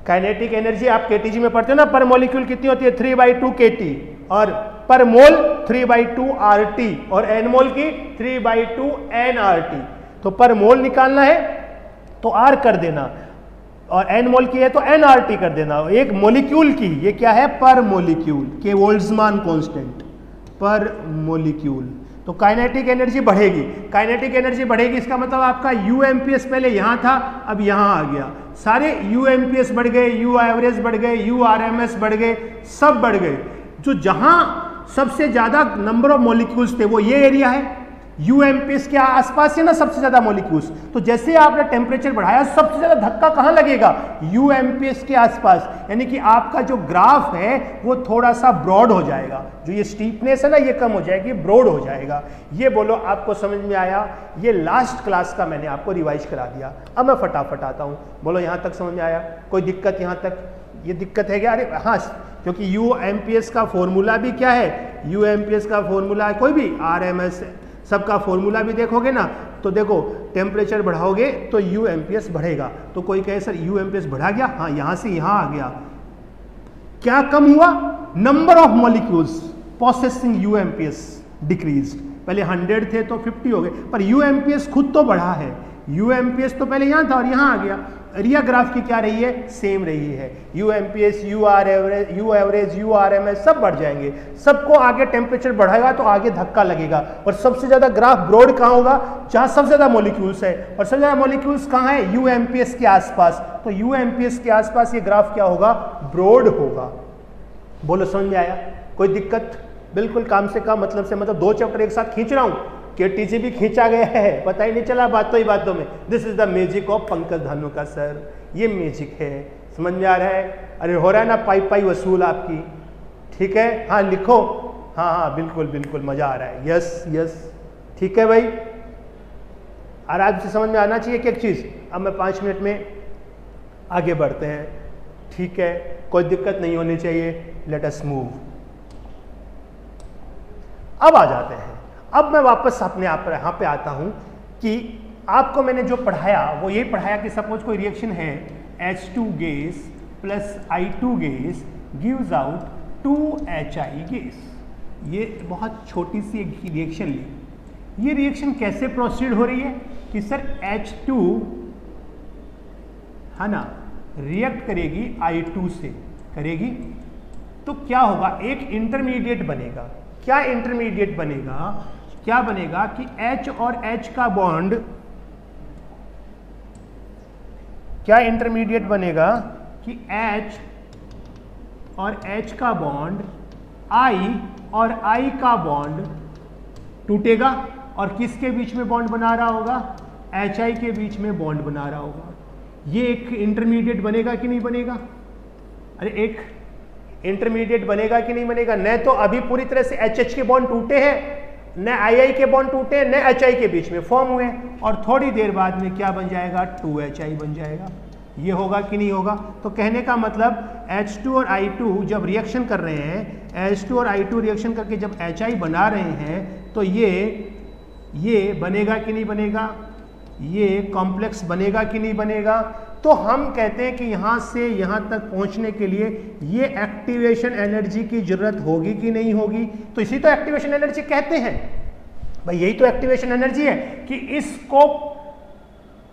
काइनेटिक एनर्जी आप केटीजी में पढ़ते हो ना, पर मॉलिक्यूल कितनी होती है? 3/2 kT, और पर मोल 3/2 RT, और एन मोल की 3/2 nRT। तो पर मोल निकालना है तो R कर देना, और एन मोल की है तो nRT कर देना। एक मॉलिक्यूल की ये क्या है? पर मॉलिक्यूल के बोल्ट्जमान कांस्टेंट पर मॉलिक्यूल। तो काइनेटिक एनर्जी बढ़ेगी। काइनेटिक एनर्जी बढ़ेगी इसका मतलब आपका यूएमपीएस पहले यहां था, अब यहां आ गया। सारे यूएमपीएस बढ़ गए, यू एवरेज बढ़ गए, यूआरएमएस बढ़ गए, सब बढ़ गए। जो जहां सबसे ज्यादा नंबर ऑफ मॉलिक्यूल्स थे वो ये एरिया है, यूएमपीएस के आसपास है ना सबसे ज्यादा मॉलिक्यूल्स। तो जैसे आपने टेम्परेचर बढ़ाया सबसे ज्यादा धक्का कहां लगेगा? यूएमपीएस के आसपास। यानी कि आपका जो ग्राफ है वो थोड़ा सा ब्रॉड हो जाएगा, जो ये स्टीपनेस है ना ये कम हो जाएगी, ब्रॉड हो जाएगा। ये बोलो आपको समझ में आया? ये लास्ट क्लास का मैंने आपको रिवाइज करा दिया। अब मैं फटाफट आता हूं, बोलो यहां तक समझ में आया? कोई दिक्कत यहां तक? ये दिक्कत है क्या? अरे हाँ, क्योंकि यूएमपीएस का फॉर्मूला भी क्या है? यूएमपीएस का फॉर्मूला है, कोई भी आरएमएस सबका फॉर्मूला भी देखोगे ना, तो देखो टेम्परेचर बढ़ाओगे तो यूएमपीएस बढ़ेगा। तो कोई कहे सर यूएमपीएस बढ़ा गया, हाँ यहां से यहां आ गया। क्या कम हुआ? Number of molecules processing UMPS decreased. पहले 100 थे तो 50 हो गए, पर यूएमपीएस खुद तो बढ़ा है। यूएमपीएस तो पहले यहां था और यहां आ गया। एरिया ग्राफ की क्या रही है? सेम रही है। यूएमपीएस, यू एवरेज, यूआरएमएस सब बढ़ जाएंगे। सबको आगे टेम्परेचर बढ़ाएगा तो आगे धक्का लगेगा। और सबसे ज्यादा ग्राफ ब्रॉड कहां होगा? जहां सबसे ज्यादा मॉलिक्यूल्स है। और सबसे ज्यादा मॉलिक्यूल्स कहां है? यूएमपीएस के आसपास। तो यूएमपीएस के आसपास ये ग्राफ क्या होगा? ब्रॉड होगा। बोलो समझ में आया? कोई दिक्कत? बिल्कुल काम से काम, मतलब से मतलब। 2 चैप्टर एक साथ खींच रहा हूं, केटीजी भी खींचा गया है, पता ही नहीं चला बातों ही बातों में। This is the magic of Pankaj Dhanuka sir. ये मैजिक है, समझ में आ रहा है? अरे हो रहा है ना पाई वसूल आपकी, ठीक है? हाँ लिखो, हाँ हाँ बिल्कुल बिल्कुल, मजा आ रहा है। यस यस, ठीक है भाई। आराम से समझ में आना चाहिए कि एक चीज। अब मैं 5 मिनट में आगे बढ़ते हैं, ठीक है? कोई दिक्कत नहीं होनी चाहिए। Let us move. अब आ जाते हैं, अब मैं वापस अपने आप यहाँ पे आता हूँ कि आपको मैंने जो पढ़ाया वो यही पढ़ाया कि सपोज कोई रिएक्शन है H2 gas plus I2 gas gives out 2HI gas. ये बहुत छोटी सी एक रिएक्शन ली, ये रिएक्शन कैसे प्रोसीड हो रही है कि सर H2 है ना रिएक्ट करेगी I2 से, करेगी तो क्या होगा, एक इंटरमीडिएट बनेगा। क्या इंटरमीडिएट बनेगा, क्या बनेगा कि H और H का बॉन्ड, क्या इंटरमीडिएट बनेगा कि H और H का बॉन्ड I और I का बॉन्ड टूटेगा और किसके बीच में बॉन्ड बना रहा होगा, HI के बीच में बॉन्ड बना रहा होगा। ये एक इंटरमीडिएट बनेगा कि नहीं बनेगा, अरे एक इंटरमीडिएट बनेगा कि नहीं बनेगा। न तो अभी पूरी तरह से HH के बॉन्ड टूटे हैं, न II के बॉन्ड टूटे हैं, न HI के बीच में फॉर्म हुए, और थोड़ी देर बाद में क्या बन जाएगा, 2HI बन जाएगा। ये होगा कि नहीं होगा। तो कहने का मतलब H2 और I2 जब रिएक्शन कर रहे हैं, H2 और I2 रिएक्शन करके जब HI बना रहे हैं तो ये बनेगा कि नहीं बनेगा, ये कॉम्प्लेक्स बनेगा कि नहीं बनेगा। तो हम कहते हैं कि यहाँ से यहाँ तक पहुँचने के लिए ये एक्टिवेशन एनर्जी की जरूरत होगी कि नहीं होगी। तो इसी तो एक्टिवेशन एनर्जी कहते हैं भाई, यही तो एक्टिवेशन एनर्जी है कि इसको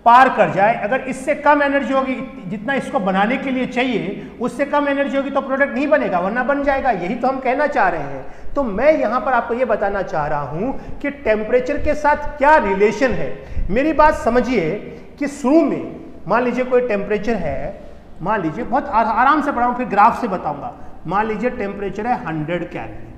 पार कर जाए। अगर इससे कम एनर्जी होगी, जितना इसको बनाने के लिए चाहिए उससे कम एनर्जी होगी तो प्रोडक्ट नहीं बनेगा, वरना बन जाएगा। यही तो हम कहना चाह रहे हैं। तो मैं यहाँ पर आपको ये बताना चाह रहा हूँ कि टेम्परेचर के साथ क्या रिलेशन है। मेरी बात समझिए कि शुरू में मान लीजिए कोई टेम्परेचर है, मान लीजिए बहुत आराम से पढ़ाऊँ फिर ग्राफ से बताऊँगा। मान लीजिए टेम्परेचर है 100 केल्विन,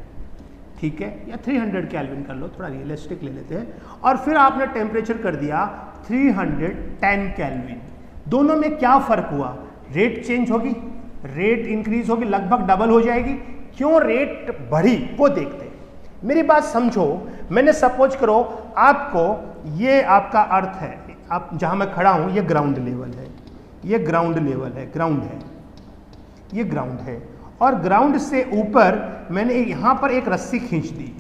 ठीक है, या 300 केल्विन कर लो, थोड़ा रियलिस्टिक ले लेते हैं। और फिर आपने टेम्परेचर कर दिया 310 केल्विन। दोनों में क्या फर्क हुआ, रेट चेंज होगी, रेट इंक्रीज होगी, लगभग डबल हो जाएगी। क्यों रेट बढ़ी वो देखते हैं। मेरी बात समझो, मैंने सपोज करो आपको, ये आपका अर्थ है, आप जहां मैं खड़ा हूं ये ग्राउंड लेवल है, ये ग्राउंड लेवल है, ग्राउंड है, ये ग्राउंड है, और ग्राउंड से ऊपर मैंने यहां पर एक रस्सी खींच दी,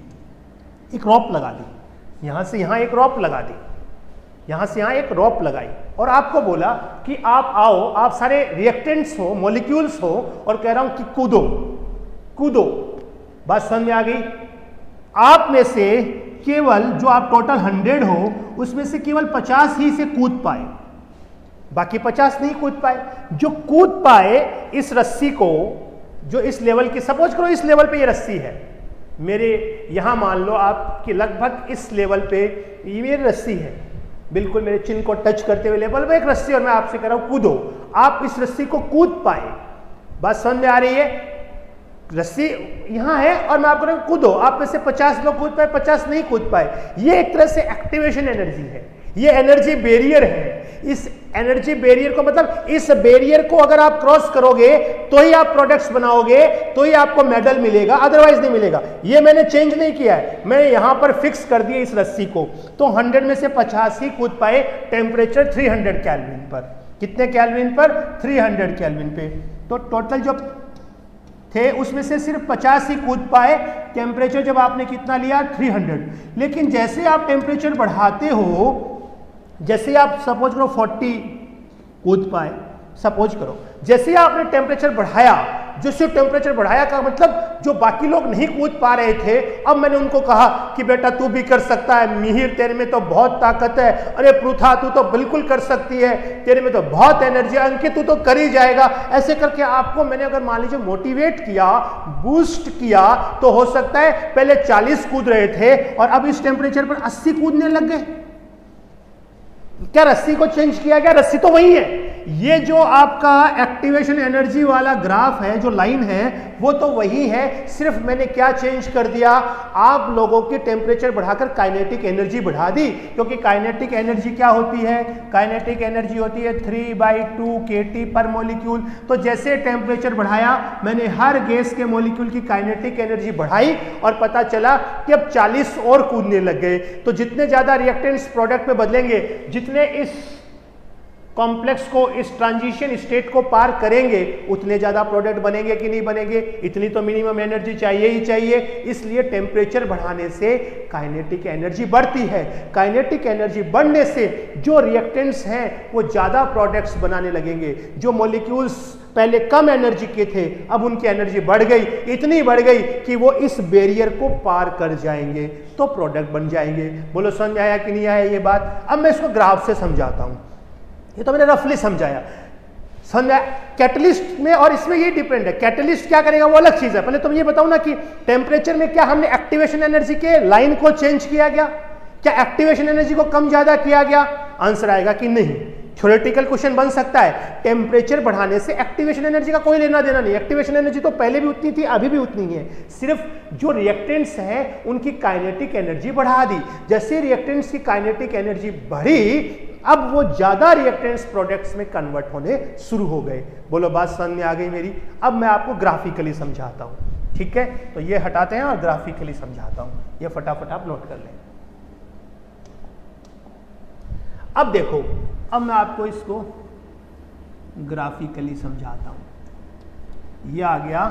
एक रॉप लगा दी, यहां से यहां एक रॉप लगा दी, यहां से यहां एक रॉप लगाई, और आपको बोला कि आप आओ, आप सारे रिएक्टेंट्स हो, मॉलिक्यूल्स हो, और कह रहा हूं कि कूदो कूदो। बात समझ में आ गई। आप में से केवल जो आप टोटल 100 हो उसमें से केवल 50 ही से कूद पाए, बाकी 50 नहीं कूद पाए। जो कूद पाए इस रस्सी को, जो इस लेवल की, सपोज करो इस लेवल पे ये रस्सी है मेरे, यहां मान लो आपकी लगभग इस लेवल पे ये मेरी रस्सी है, बिल्कुल मेरे चिन्ह को टच करते हुए लेवल पे एक रस्सी, और मैं आपसे कह रहा हूं कूदो। आप इस रस्सी को कूद पाए, बात समझ में आ रही है। रस्सी यहां है और मैं आपको कूदो, आप में से 50 लोग कूद पाए, 50 नहीं कूद पाए। ये एक तरह से एक्टिवेशन एनर्जी है, ये एनर्जी बैरियर है। इस एनर्जी बैरियर को, मतलब इस बैरियर को अगर आप क्रॉस करोगे तो ही आप प्रोडक्ट्स बनाओगे, तो ही आपको मेडल मिलेगा, अदरवाइज नहीं मिलेगा। ये मैंने चेंज नहीं किया है, मैंने यहां पर फिक्स कर दिया इस रस्सी को। तो 100 में से 50 ही कूद पाए टेम्परेचर 300 केल्विन पर। कितने केल्विन पर, 300 केल्विन पे। तो टोटल जो थे उसमें से सिर्फ 50 ही कूद पाए। टेम्परेचर जब आपने कितना लिया, 300। लेकिन जैसे आप टेम्परेचर बढ़ाते हो, जैसे आप सपोज करो 40 कूद पाए, सपोज करो, जैसे आपने टेम्परेचर बढ़ाया, जैसे टेम्परेचर बढ़ाया का मतलब जो बाकी लोग नहीं कूद पा रहे थे, अब मैंने उनको कहा कि बेटा तू भी कर सकता है, मिहिर तेरे में तो बहुत ताकत है, अरे पृथा तू तो बिल्कुल कर सकती है, तेरे में तो बहुत एनर्जी है, अंकित तू तो कर ही जाएगा। ऐसे करके आपको मैंने अगर मान लीजिए मोटिवेट किया, बूस्ट किया, तो हो सकता है पहले 40 कूद रहे थे और अब इस टेम्परेचर पर 80 कूदने लग गए। क्या रस्सी को चेंज किया गया? रस्सी तो वही है। ये जो आपका एक्टिवेशन एनर्जी वाला ग्राफ है, जो लाइन है, वो तो वही है, सिर्फ मैंने क्या चेंज कर दिया, आप लोगों की टेम्परेचर बढ़ाकर काइनेटिक एनर्जी बढ़ा दी। क्योंकि काइनेटिक एनर्जी क्या होती है, काइनेटिक एनर्जी होती है 3/2 kT पर मॉलिक्यूल। तो जैसे टेम्परेचर बढ़ाया, मैंने हर गैस के मॉलिक्यूल की काइनेटिक एनर्जी बढ़ाई और पता चला कि अब 40 और कूदने लग गए। तो जितने ज्यादा रिएक्टेंट्स प्रोडक्ट में बदलेंगे, जितने इस कॉम्प्लेक्स को, इस ट्रांजिशन स्टेट को पार करेंगे उतने ज़्यादा प्रोडक्ट बनेंगे कि नहीं बनेंगे, इतनी तो मिनिमम एनर्जी चाहिए ही चाहिए। इसलिए टेम्परेचर बढ़ाने से काइनेटिक एनर्जी बढ़ती है। काइनेटिक एनर्जी बढ़ने से जो रिएक्टेंट्स हैं वो ज़्यादा प्रोडक्ट्स बनाने लगेंगे। जो मॉलिक्यूल्स पहले कम एनर्जी के थे अब उनकी एनर्जी बढ़ गई, इतनी बढ़ गई कि वो इस बैरियर को पार कर जाएंगे तो प्रोडक्ट बन जाएंगे। बोलो समझ आया कि नहीं आया ये बात? अब मैं इसको ग्राफ से समझाता हूँ। ये तो मैंने रफली समझाया, समझा। कैटलिस्ट में और इसमें ये डिपेंड है, कैटलिस्ट क्या करेगा वो अलग चीज है। पहले तुम ये बताओ ना कि टेम्परेचर में क्या हमने एक्टिवेशन एनर्जी के लाइन को चेंज किया गया, क्या एक्टिवेशन एनर्जी को कम ज्यादा किया गया? आंसर आएगा कि नहीं। थ्योरेटिकल क्वेश्चन बन सकता है, टेम्परेचर बढ़ाने से एक्टिवेशन एनर्जी का कोई लेना देना नहीं। एक्टिवेशन एनर्जी तो पहले भी उतनी थी, अभी भी उतनी ही है, सिर्फ जो रिएक्टेंट्स हैं उनकी काइनेटिक एनर्जी बढ़ा दी। जैसे रिएक्टेंट्स की काइनेटिक एनर्जी बढ़ी अब वो ज्यादा रिएक्टेंट्स प्रोडक्ट्स में कन्वर्ट होने शुरू हो गए। बोलो बात समझ में आ गई मेरी? अब मैं आपको ग्राफिकली समझाता हूं, ठीक है? तो ये हटाते हैं और ग्राफिकली समझाता हूं, ये फटाफट आप नोट कर लें। अब देखो, अब मैं आपको इसको ग्राफिकली समझाता हूं। ये आ गया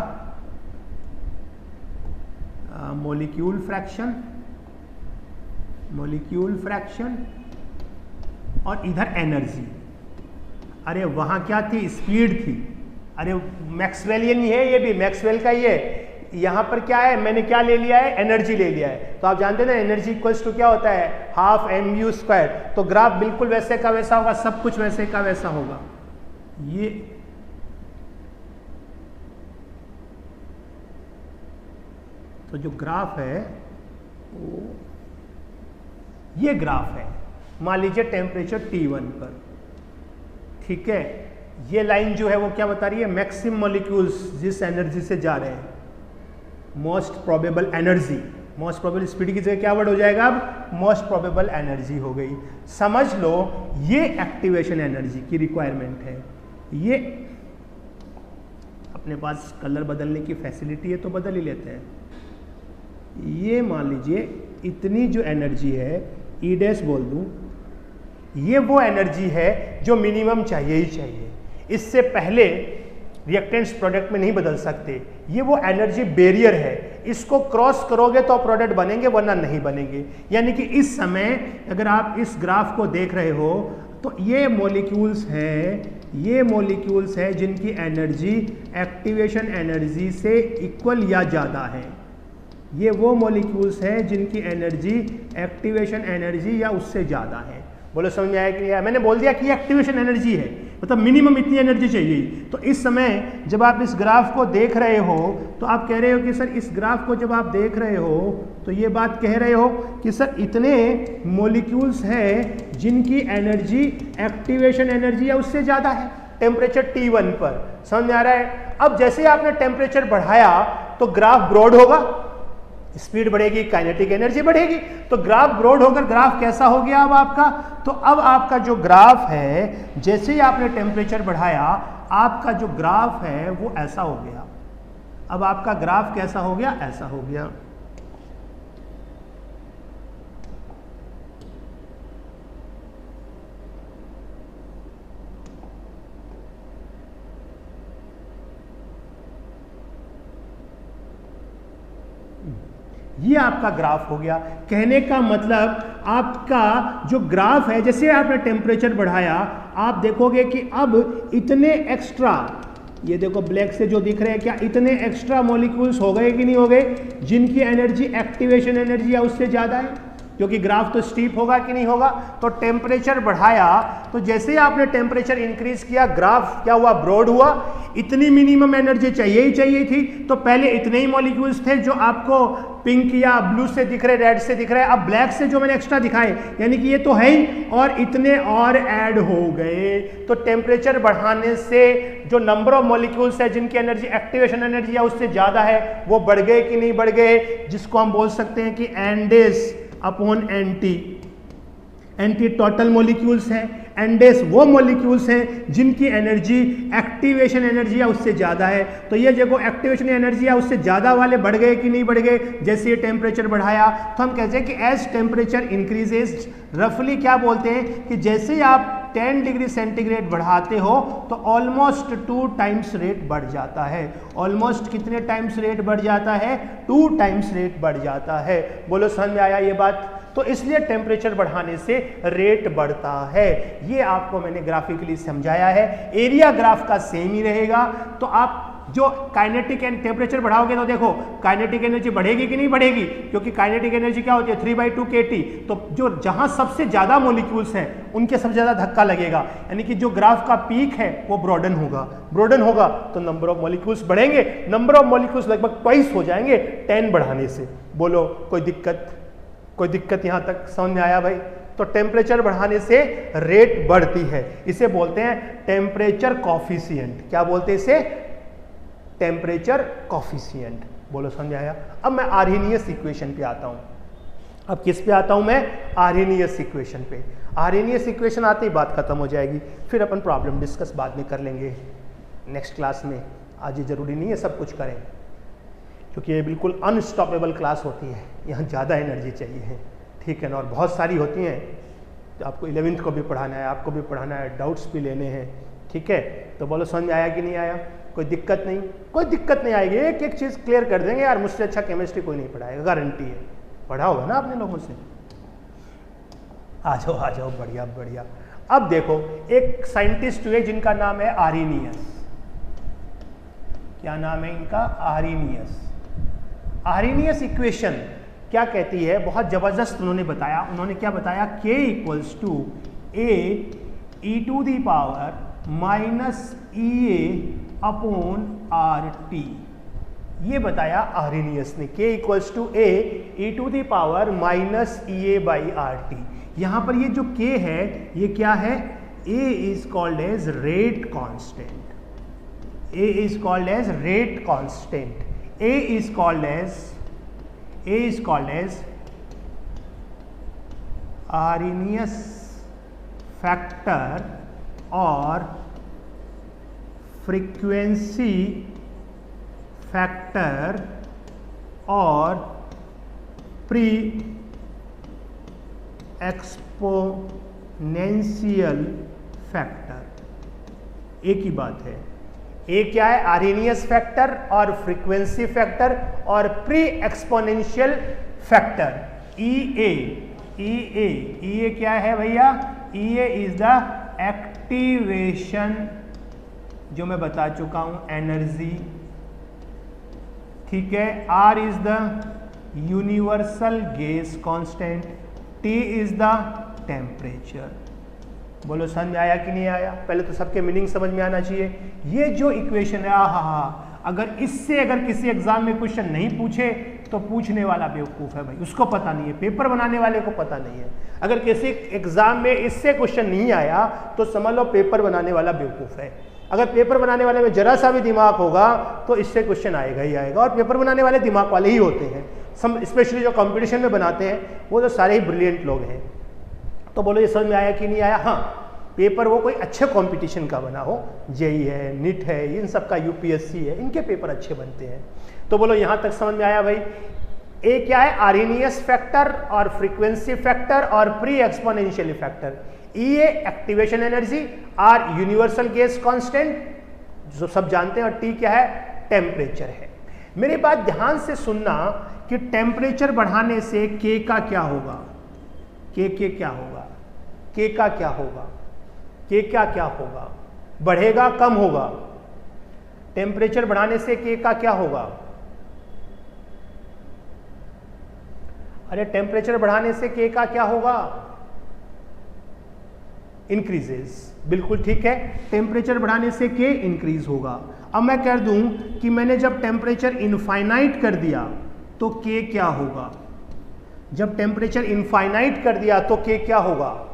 मॉलिक्यूल फ्रैक्शन, मॉलिक्यूल फ्रैक्शन, और इधर एनर्जी। अरे वहां क्या थी? स्पीड थी। अरे मैक्सवेलियन ही है, ये भी मैक्सवेल का ही है। यहां पर क्या है? मैंने क्या ले लिया है? एनर्जी ले लिया है। तो आप जानते हैं ना एनर्जी इक्वल्स टू क्या होता है? Half mv²। तो ग्राफ बिल्कुल वैसे का वैसा होगा, सब कुछ वैसे का वैसा होगा। ये तो जो ग्राफ है वो ये ग्राफ है। मान लीजिए टेम्परेचर T1 पर, ठीक है? ये लाइन जो है वो क्या बता रही है? मैक्सिमम मॉलिक्यूल्स जिस एनर्जी से जा रहे हैं, most probable energy. Most probable speed की जगह क्या वर्ड हो जाएगा अब? मोस्ट प्रोबेबल एनर्जी हो गई। समझ लो ये एक्टिवेशन एनर्जी की रिक्वायरमेंट है। ये अपने पास कलर बदलने की फैसिलिटी है तो बदल ही लेते हैं। ये मान लीजिए इतनी जो एनर्जी है, ई डैश बोल दूं, ये वो एनर्जी है जो मिनिमम चाहिए ही चाहिए। इससे पहले रिएक्टेंट्स प्रोडक्ट में नहीं बदल सकते। ये वो एनर्जी बैरियर है, इसको क्रॉस करोगे तो प्रोडक्ट बनेंगे वरना नहीं बनेंगे। यानी कि इस समय अगर आप इस ग्राफ को देख रहे हो तो ये मॉलिक्यूल्स हैं, ये मॉलिक्यूल्स हैं जिनकी एनर्जी एक्टिवेशन एनर्जी से इक्वल या ज़्यादा है। ये वो मॉलिक्यूल्स हैं जिनकी एनर्जी एक्टिवेशन एनर्जी या उससे ज़्यादा है। बोलो समझ में आया कि नहीं आया? मैंने बोल दिया कि ये एक्टिवेशन एनर्जी है, मतलब मिनिमम इतनी एनर्जी चाहिए। तो इस समय जब आप इस ग्राफ को देख रहे हो तो आप कह रहे हो कि सर इस ग्राफ को जब आप देख रहे हो तो ये बात कह रहे हो कि सर इतने मॉलिक्यूल्स हैं जिनकी एनर्जी एक्टिवेशन एनर्जी या उससे ज़्यादा है टेम्परेचर T1 पर। समझ में आ रहा है? अब जैसे आपने टेम्परेचर बढ़ाया तो ग्राफ ब्रॉड होगा, स्पीड बढ़ेगी, काइनेटिक एनर्जी बढ़ेगी। तो ग्राफ ब्रॉड होकर ग्राफ कैसा हो गया अब आपका? तो अब आपका जो ग्राफ है, जैसे ही आपने टेम्परेचर बढ़ाया आपका जो ग्राफ है वो ऐसा हो गया। अब आपका ग्राफ कैसा हो गया? ऐसा हो गया। ये आपका ग्राफ हो गया। कहने का मतलब आपका जो ग्राफ है, जैसे आपने टेम्परेचर बढ़ाया आप देखोगे कि अब इतने एक्स्ट्रा, ये देखो ब्लैक से जो दिख रहे हैं, क्या इतने एक्स्ट्रा मॉलिक्यूल्स हो गए कि नहीं हो गए जिनकी एनर्जी एक्टिवेशन एनर्जी या उससे ज़्यादा है? क्योंकि ग्राफ तो स्टीप होगा कि नहीं होगा। तो टेम्परेचर बढ़ाया तो जैसे ही आपने टेम्परेचर इंक्रीज किया ग्राफ क्या हुआ? ब्रॉड हुआ। इतनी मिनिमम एनर्जी चाहिए ही चाहिए थी, तो पहले इतने ही मॉलिक्यूल्स थे जो आपको पिंक या ब्लू से दिख रहे, रेड से दिख रहे, अब ब्लैक से जो मैंने एक्स्ट्रा दिखाए यानी कि ये तो है ही, और इतने और ऐड हो गए। तो टेम्परेचर बढ़ाने से जो नंबर ऑफ मॉलिक्यूल्स है जिनकी एनर्जी एक्टिवेशन एनर्जी या उससे ज़्यादा है वो बढ़ गए कि नहीं बढ़ गए? जिसको हम बोल सकते हैं कि एनडेस upon NT. NT total molecules हैं, एनडेस वो मॉलिक्यूल्स हैं जिनकी एनर्जी एक्टिवेशन एनर्जी या उससे ज़्यादा है। तो ये देखो एक्टिवेशन एनर्जी या उससे ज़्यादा वाले बढ़ गए कि नहीं बढ़ गए जैसे ये टेम्परेचर बढ़ाया? तो हम कहते हैं कि एज टेम्परेचर इंक्रीजेज, रफली क्या बोलते हैं कि जैसे ही आप 10 डिग्री सेंटीग्रेड बढ़ाते हो तो ऑलमोस्ट 2 टाइम्स रेट बढ़ जाता है। ऑलमोस्ट कितने टाइम्स रेट बढ़ जाता है? 2 टाइम्स रेट बढ़ जाता है। बोलो समझ में आया ये बात? तो इसलिए टेम्परेचर बढ़ाने से रेट बढ़ता है। ये आपको मैंने ग्राफिकली समझाया है। एरिया ग्राफ का सेम ही रहेगा। तो आप जो काइनेटिक एंड टेम्परेचर बढ़ाओगे तो देखो काइनेटिक एनर्जी बढ़ेगी कि नहीं बढ़ेगी, क्योंकि काइनेटिक एनर्जी क्या होती है 3/2 kT। तो जो जहां सबसे ज्यादा मॉलिक्यूल्स हैं उनके सबसे ज्यादा धक्का लगेगा, यानी कि जो ग्राफ का पीक है वो ब्रॉडन होगा। ब्रॉडन होगा तो नंबर ऑफ मॉलिक्यूल्स बढ़ेंगे। नंबर ऑफ मॉलिक्यूल्स लगभग ट्वाइस हो जाएंगे 10 बढ़ाने से। बोलो कोई दिक्कत? कोई दिक्कत यहां तक समझ में आया भाई? तो टेम्परेचर बढ़ाने से रेट बढ़ती है। इसे बोलते हैं टेम्परेचर कॉफिशिएंट। क्या बोलते हैं इसे? Temperature coefficient. बोलो समझ आया? अब मैं आर्हेनियस इक्वेशन पे आता हूं। अब किस पे आता हूं मैं? आर्हेनियस इक्वेशन पे। आर्हेनियस इक्वेशन आते ही बात खत्म हो जाएगी, फिर अपन प्रॉब्लम डिस्कस बाद में कर लेंगे नेक्स्ट क्लास में। आज ये जरूरी नहीं है सब कुछ करें, क्योंकि ये बिल्कुल अनस्टॉपेबल क्लास होती है, यहाँ ज़्यादा एनर्जी चाहिए है, ठीक है ना। और बहुत सारी होती हैं, तो आपको 11th को भी पढ़ाना है, आपको भी पढ़ाना है, डाउट्स भी लेने हैं, ठीक है। तो बोलो समझ आया कि नहीं आया? कोई दिक्कत नहीं? कोई दिक्कत नहीं आएगी, एक एक चीज़ क्लियर कर देंगे यार। मुझसे अच्छा केमिस्ट्री कोई नहीं पढ़ाएगा, गारंटी है। पढ़ा होगा ना आपने लोगों से? आ जाओ, बढ़िया बढ़िया। अब देखो एक साइंटिस्ट हुए जिनका नाम है आर्हेनियस। क्या नाम है इनका? आर्हेनियस। आर्हेनियस इक्वेशन क्या कहती है? बहुत जबरदस्त उन्होंने बताया। उन्होंने क्या बताया? K = (A)(-EA)/RT। ये बताया आर्हेनियस ने। K = (A)(-EA/RT। यहां पर ये जो K है ये क्या है? A is called as rate constant। A is called as rate constant। A is called as Arrhenius factor और frequency factor और pre-exponential factor। एक ही बात है। ए क्या है? आर्हेनियस फैक्टर और फ्रीक्वेंसी फैक्टर और pre exponential factor. E A क्या है भैया? E A is the activation, जो मैं बता चुका हूं, एनर्जी, ठीक है। R is the universal gas constant, T is the temperature. बोलो समझ में आया कि नहीं आया? पहले तो सबके मीनिंग समझ में आना चाहिए। ये जो इक्वेशन है, अगर इससे अगर किसी एग्जाम में क्वेश्चन नहीं पूछे तो पूछने वाला बेवकूफ़ है भाई, उसको पता नहीं है, पेपर बनाने वाले को पता नहीं है। अगर किसी एग्जाम में इससे क्वेश्चन नहीं आया तो समझ लो पेपर बनाने वाला बेवकूफ़ है। अगर पेपर बनाने वाले में जरा सा भी दिमाग होगा तो इससे क्वेश्चन आएगा ही आएगा। और पेपर बनाने वाले दिमाग वाले ही होते हैं, स्पेशली जो कंपटीशन में बनाते हैं वो तो सारे ही ब्रिलियंट लोग हैं। तो बोलो ये समझ में आया कि नहीं आया? हाँ, पेपर वो कोई अच्छे कंपटीशन का बना हो, जेई है, नीट है, इन सब का, यूपीएससी है, इनके पेपर अच्छे बनते हैं। तो बोलो यहाँ तक समझ में आया भाई? ए क्या है? आर्हेनियस फैक्टर और फ्रीक्वेंसी फैक्टर और pre exponential factor. E A activation energy, R universal gas constant जो सब जानते हैं, और टी क्या है? टेम्परेचर है। मेरी बात ध्यान से सुनना कि टेम्परेचर बढ़ाने से के का क्या होगा? के क्या होगा? के का क्या होगा? के क्या होगा? बढ़ेगा, कम होगा? टेम्परेचर बढ़ाने से के का क्या होगा? अरे टेम्परेचर बढ़ाने से के का क्या होगा? इंक्रीजेस। बिल्कुल ठीक है, टेम्परेचर बढ़ाने से के इंक्रीज होगा। अब मैं कह दूं कि मैंने जब टेम्परेचर इनफाइनाइट कर दिया तो के क्या होगा? जब टेम्परेचर इनफाइनाइट कर दिया तो के क्या होगा?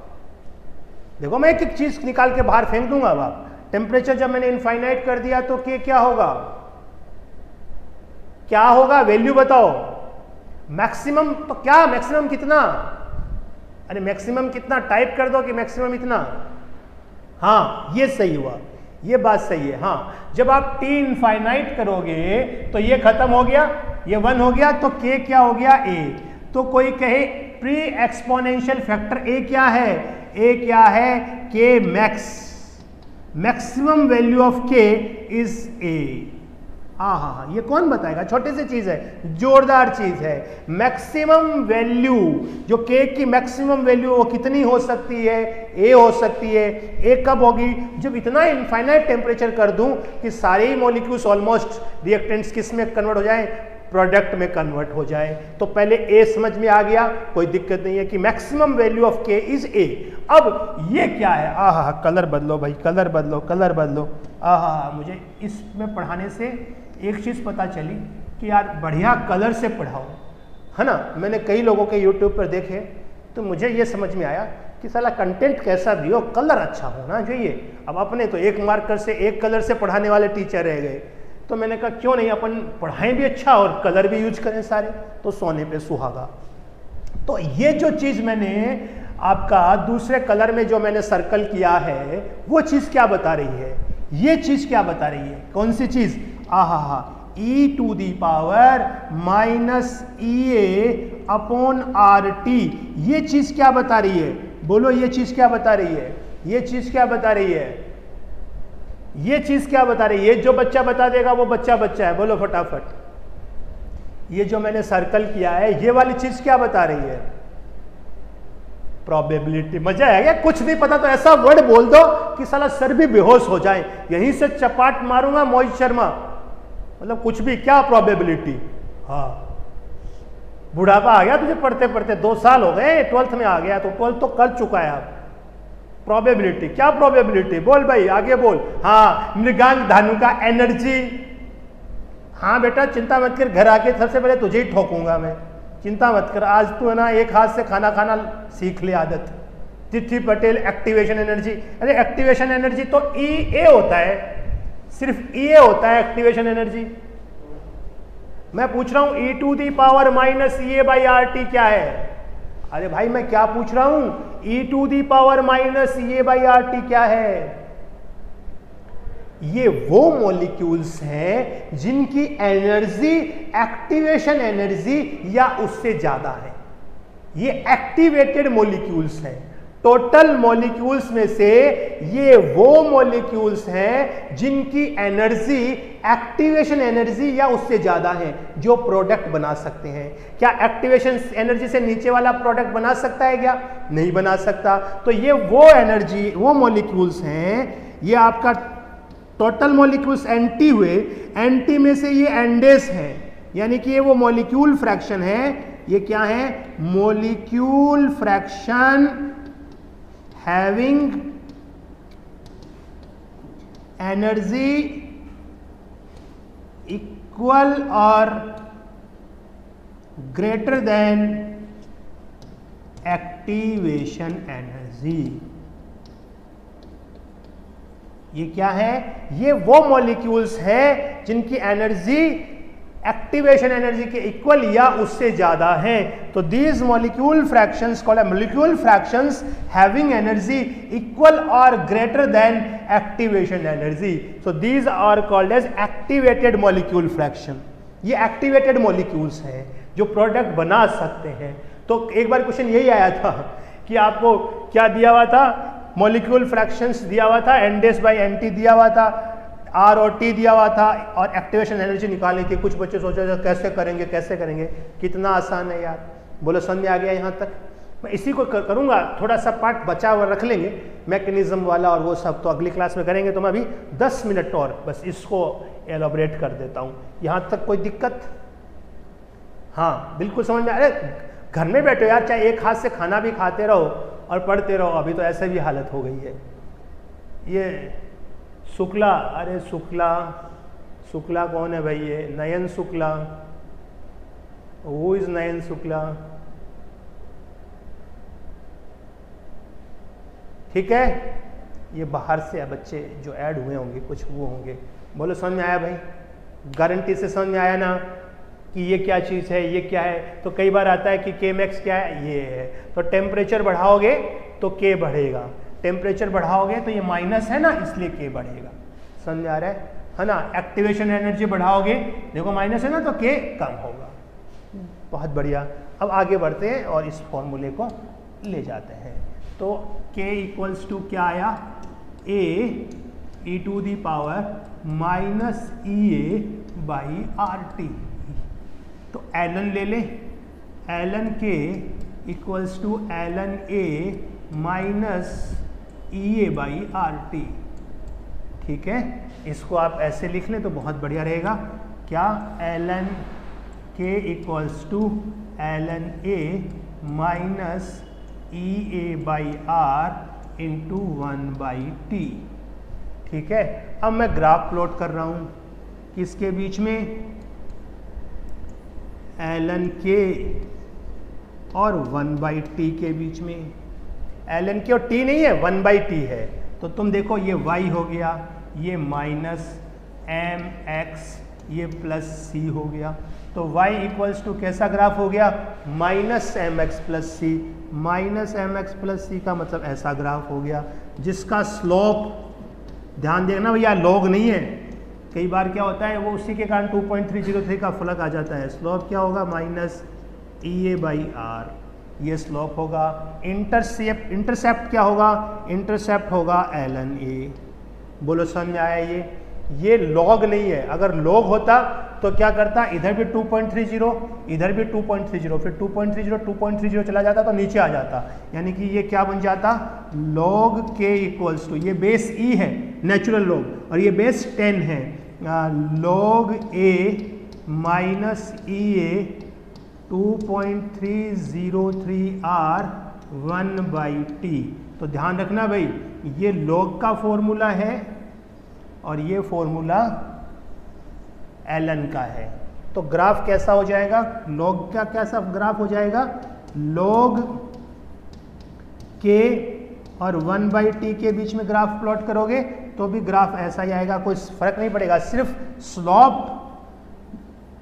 देखो मैं एक एक चीज निकाल के बाहर फेंक दूंगा। अब आप टेम्परेचर जब मैंने इनफाइनाइट कर दिया तो के क्या होगा? क्या होगा? वैल्यू बताओ। मैक्सिमम तो क्या? मैक्सिमम कितना? अरे मैक्सिमम कितना टाइप कर दो कि मैक्सिमम इतना। हाँ ये सही हुआ, ये बात सही है। हाँ जब आप टी इनफाइनाइट करोगे तो ये खत्म हो गया, ये 1 हो गया, तो के क्या हो गया? ए। तो कोई कहे प्री एक्सपोनेंशियल फैक्टर ए क्या है? ए क्या है, के मैक्स, मैक्सिमम वैल्यू ऑफ के इज ए। हाँ, ये कौन बताएगा, छोटी सी चीज है, जोरदार चीज है। मैक्सिमम वैल्यू, जो के की मैक्सिमम वैल्यू वो कितनी हो सकती है, ए हो सकती है। ए कब होगी, जब इतना इनफाइनाइट टेम्परेचर कर दूं कि सारे ही मॉलिक्यूल्स ऑलमोस्ट रिएक्टेंट्स किस में कन्वर्ट हो जाए, प्रोडक्ट में कन्वर्ट हो जाए। तो पहले ए समझ में आ गया, कोई दिक्कत नहीं है कि मैक्सिमम वैल्यू ऑफ के इज ए। अब ये क्या है, आहा, कलर बदलो भाई, कलर बदलो, कलर बदलो। आहा, मुझे इसमें पढ़ाने से एक चीज़ पता चली कि यार बढ़िया कलर से पढ़ाओ, है ना। मैंने कई लोगों के यूट्यूब पर देखे तो मुझे ये समझ में आया कि साला कंटेंट कैसा भी हो, कलर अच्छा होना चाहिए। अब अपने तो एक मार्कर से, एक कलर से पढ़ाने वाले टीचर रह गए, तो मैंने कहा क्यों नहीं अपन पढ़ाएं भी अच्छा और कलर भी यूज करें सारे, तो सोने पे सुहागा। तो ये जो चीज़ मैंने आपका दूसरे कलर में जो मैंने सर्कल किया है, वो चीज़ क्या बता रही है, ये चीज़ क्या बता रही है, कौन सी चीज़, आहा, e to the power minus E A upon R T. ये चीज क्या बता रही है, बोलो, ये चीज क्या बता रही है, ये चीज क्या बता रही है, ये चीज क्या बता रही है। ये जो बच्चा बता देगा वो बच्चा है, बोलो फटाफट। ये जो मैंने सर्कल किया है, ये वाली चीज क्या बता रही है, प्रोबेबिलिटी। मजा आएगा, कुछ नहीं पता तो ऐसा वर्ड बोल दो कि साला सर भी बेहोश हो जाए, यहीं से चपाट मारूंगा मोहित शर्मा, मतलब कुछ भी, क्या प्रोबेबिलिटी। हाँ, बुढ़ापा आ गया तुझे पढ़ते पढ़ते, 2 साल हो गए, 12th में आ गया, तो 12th तो कर चुका है अब। प्रोबेबिलिटी, क्या प्रोबेबिलिटी, बोल भाई आगे बोल। हाँ, मृगांक धानु का एनर्जी। हाँ बेटा चिंता मत कर, घर आके सबसे पहले तुझे ही ठोकूंगा मैं, चिंता मत कर। आज तू है ना एक हाथ से खाना खाना सीख ले आदत। तिथि पटेल एक्टिवेशन एनर्जी, अरे एक्टिवेशन एनर्जी तो ई ए होता है, सिर्फ ई ए होता है एक्टिवेशन एनर्जी। मैं पूछ रहा हूं E to the power minus E A by R T क्या है। अरे भाई मैं क्या पूछ रहा हूं, E to the power minus E A by R T क्या है। ये वो मॉलिक्यूल्स हैं जिनकी एनर्जी एक्टिवेशन एनर्जी या उससे ज्यादा है। ये एक्टिवेटेड मॉलिक्यूल्स हैं। टोटल मॉलिक्यूल्स में से ये वो मॉलिक्यूल्स हैं जिनकी एनर्जी एक्टिवेशन एनर्जी या उससे ज्यादा है, जो प्रोडक्ट बना सकते हैं। क्या एक्टिवेशन एनर्जी से नीचे वाला प्रोडक्ट बना सकता है क्या, नहीं बना सकता। तो ये वो एनर्जी, वो मॉलिक्यूल्स हैं। ये आपका टोटल मॉलिक्यूल्स एंटी हुए, एंटी में से ये एंडेस हैं, यानी कि ये वो मॉलिक्यूल फ्रैक्शन है। ये क्या है, molecule fraction having energy equal और ग्रेटर देन एक्टिवेशन एनर्जी। ये क्या है, ये वो मॉलिक्यूल्स हैं जिनकी एनर्जी एक्टिवेशन एनर्जी के इक्वल या उससे ज्यादा है। तो these molecule fractions called molecule fractions having energy equal और greater than activation energy. So these are called as activated molecule fraction. ये एक्टिवेटेड मॉलिक्यूल्स हैं जो प्रोडक्ट बना सकते हैं। तो एक बार क्वेश्चन यही आया था कि आपको क्या दिया हुआ था, मॉलिक्यूल फ्रैक्शंस दिया हुआ था, एनडेस बाई एनटी दिया हुआ था, आर और टी दिया हुआ था, और एक्टिवेशन एनर्जी निकालने की कुछ बच्चे सोच रहे थे कैसे करेंगे कैसे करेंगे। कितना आसान है यार, बोलो समझ में आ गया यहाँ तक। मैं इसी को करूँगा, थोड़ा सा पार्ट बचा हुआ रख लेंगे मैकेनिज्म वाला और वो सब तो अगली क्लास में करेंगे। तो मैं अभी 10 मिनट और बस इसको एलोबरेट कर देता हूँ। यहाँ तक कोई दिक्कत, हाँ बिल्कुल समझ में। अरे घर में बैठो यार, चाहे एक हाथ से खाना भी खाते रहो और पढ़ते रहो, अभी तो ऐसे भी हालत हो गई है। ये शुक्ला, अरे शुक्ला, शुक्ला कौन है भाई, ये नयन शुक्ला, हु इज नयन शुक्ला, ठीक है। ये बाहर से बच्चे जो ऐड हुए होंगे कुछ वो होंगे। बोलो समझ में आया भाई, गारंटी से समझ में आया ना कि ये क्या चीज़ है, ये क्या है। तो कई बार आता है कि के मैक्स क्या है, ये है। तो टेम्परेचर बढ़ाओगे तो के बढ़ेगा, टेम्परेचर बढ़ाओगे तो ये माइनस है ना, इसलिए के बढ़ेगा। समझ आ रहा है ना। एक्टिवेशन एनर्जी बढ़ाओगे, देखो माइनस है ना, तो के कम होगा। बहुत बढ़िया। अब आगे बढ़ते हैं और इस फॉर्मूले को ले जाते हैं। तो k इक्वल्स टू क्या आया, a e to the power minus EA by RT। तो ln ले ले, ln k equals to ln A minus EA by RT। ठीक है, इसको आप ऐसे लिख लें तो बहुत बढ़िया रहेगा। क्या, ln k equals to ln A minus EA by R into 1/T। ठीक है, अब मैं ग्राफ प्लॉट कर रहा हूं किसके बीच में, ln k और 1/T के बीच में। ln k और t नहीं है, 1/T है। तो तुम देखो ये y हो गया, ये माइनस mx, ये प्लस c हो गया। तो y इक्वल्स टू कैसा ग्राफ हो गया, माइनस mx प्लस सी। माइनस mx प्लस सी का मतलब ऐसा ग्राफ हो गया जिसका स्लोप, ध्यान देखना भैया लॉग नहीं है, कई बार क्या होता है वो उसी के कारण 2.303 का फलक आ जाता है। स्लोप क्या होगा, माइनस EA बाई R, ये स्लोप होगा। इंटरसेप्ट क्या होगा, इंटरसेप्ट होगा ln A। बोलो समझ में आया ये लॉग नहीं है। अगर लॉग होता तो क्या करता, इधर भी 2.30, इधर भी 2.30, फिर 2.30 चला जाता तो नीचे आ जाता, यानी कि ये क्या बन जाता, log k इक्वल्स टू, ये बेस E है नेचुरल लॉग और ये बेस 10 है, log A minus EA 2.303R 1/T। तो ध्यान रखना भाई, ये log का फॉर्मूला है और ये फॉर्मूला ln का है। तो ग्राफ कैसा हो जाएगा, log का कैसा ग्राफ हो जाएगा, log k और 1/T के बीच में ग्राफ प्लॉट करोगे तो भी ग्राफ ऐसा ही आएगा, कोई फर्क नहीं पड़ेगा, सिर्फ स्लोप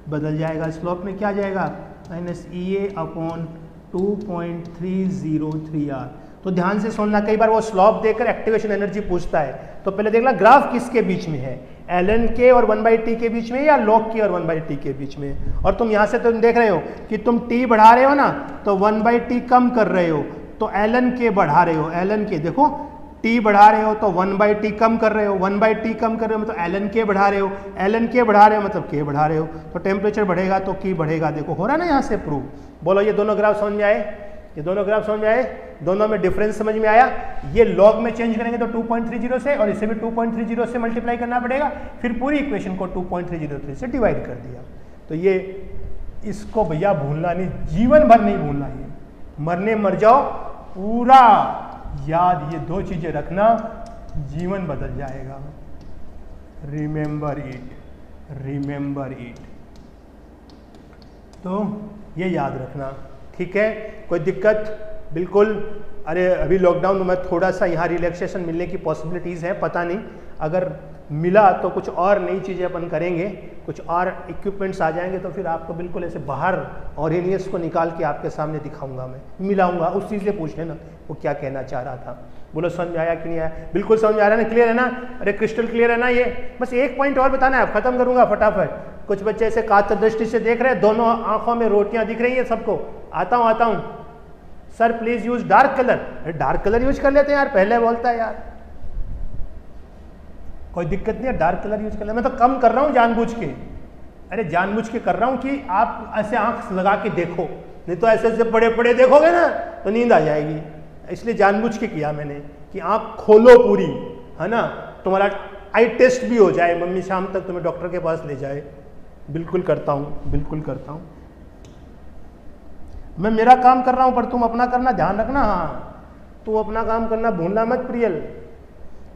बदल जाएगा। स्लोप में क्या जाएगा, माइनस EA अपॉन 2.303R। तो ध्यान से सुनना, कई बार वो स्लोप देकर एक्टिवेशन एनर्जी पूछता है, तो पहले देखना ग्राफ किसके बीच में है, ln k और 1/T के बीच में या log k और 1/T के बीच में। और तुम यहाँ से तुम देख रहे हो कि तुम t बढ़ा रहे हो ना, तो 1/T कम कर रहे हो तो ln k बढ़ा रहे हो। ln k देखो, t बढ़ा रहे हो तो 1/T कम कर रहे हो, 1/T कम कर रहे हो मतलब ln k बढ़ा रहे हो, ln k बढ़ा रहे हो मतलब k बढ़ा रहे हो। तो टेम्परेचर बढ़ेगा तो k बढ़ेगा। देखो हो रहा ना यहाँ से प्रूव। बोलो ये दोनों ग्राफ समझ में आए, ये दोनों ग्राफ समझ में आए, दोनों में डिफरेंस समझ में आया। ये लॉग में चेंज करेंगे तो 2.30 से, और इसे भी 2.30 से मल्टीप्लाई करना पड़ेगा, फिर पूरी इक्वेशन को 2.303 से डिवाइड कर दिया। तो ये इसको भैया भूलना नहीं, जीवन भर नहीं भूलना, ये मरने मर जाओ पूरा याद, ये दो चीजें रखना, जीवन बदल जाएगा। Remember it, remember it. तो ये याद रखना, ठीक है। कोई दिक्कत, बिल्कुल। अरे अभी लॉकडाउन में थोड़ा सा यहाँ रिलैक्सेशन मिलने की पॉसिबिलिटीज़ है, पता नहीं, अगर मिला तो कुछ और नई चीज़ें अपन करेंगे, कुछ और इक्विपमेंट्स आ जाएंगे तो फिर आपको बिल्कुल ऐसे बाहर ऑरेलियस को निकाल के आपके सामने दिखाऊंगा, मैं मिलाऊंगा, उस चीज़ से पूछ लेना वो क्या कहना चाह रहा था। बोलो समझ में आया कि नहीं आया, बिल्कुल समझ में आ रहा है ना, क्लियर है ना, अरे क्रिस्टल क्लियर है ना। ये बस एक पॉइंट और बताना है, खत्म करूंगा फटाफट। कुछ बच्चे ऐसे कातर दृष्टि से देख रहे हैं, दोनों आंखों में रोटियां दिख रही है सबको। आता हूँ sir please use dark colour. Dark colour use कर लेते हैं यार, पहले बोलता है यार, कोई दिक्कत नहीं है, डार्क कलर यूज कर ले। मैं तो कम कर रहा हूँ जानबूझ के, अरे जानबूझ के कर रहा हूँ कि आप ऐसे आंख लगा के देखो, नहीं तो ऐसे ऐसे बड़े बड़े देखोगे ना तो नींद आ जाएगी, इसलिए जानबूझ के किया मैंने कि आंख खोलो पूरी, है ना, तुम्हारा आई टेस्ट भी हो जाए, मम्मी शाम तक तुम्हें डॉक्टर के पास ले जाए। बिल्कुल करता हूँ, बिल्कुल करता हूँ, मैं मेरा काम कर रहा हूँ पर तुम अपना करना, ध्यान रखना। हाँ तू अपना काम करना भूलना मत प्रियल,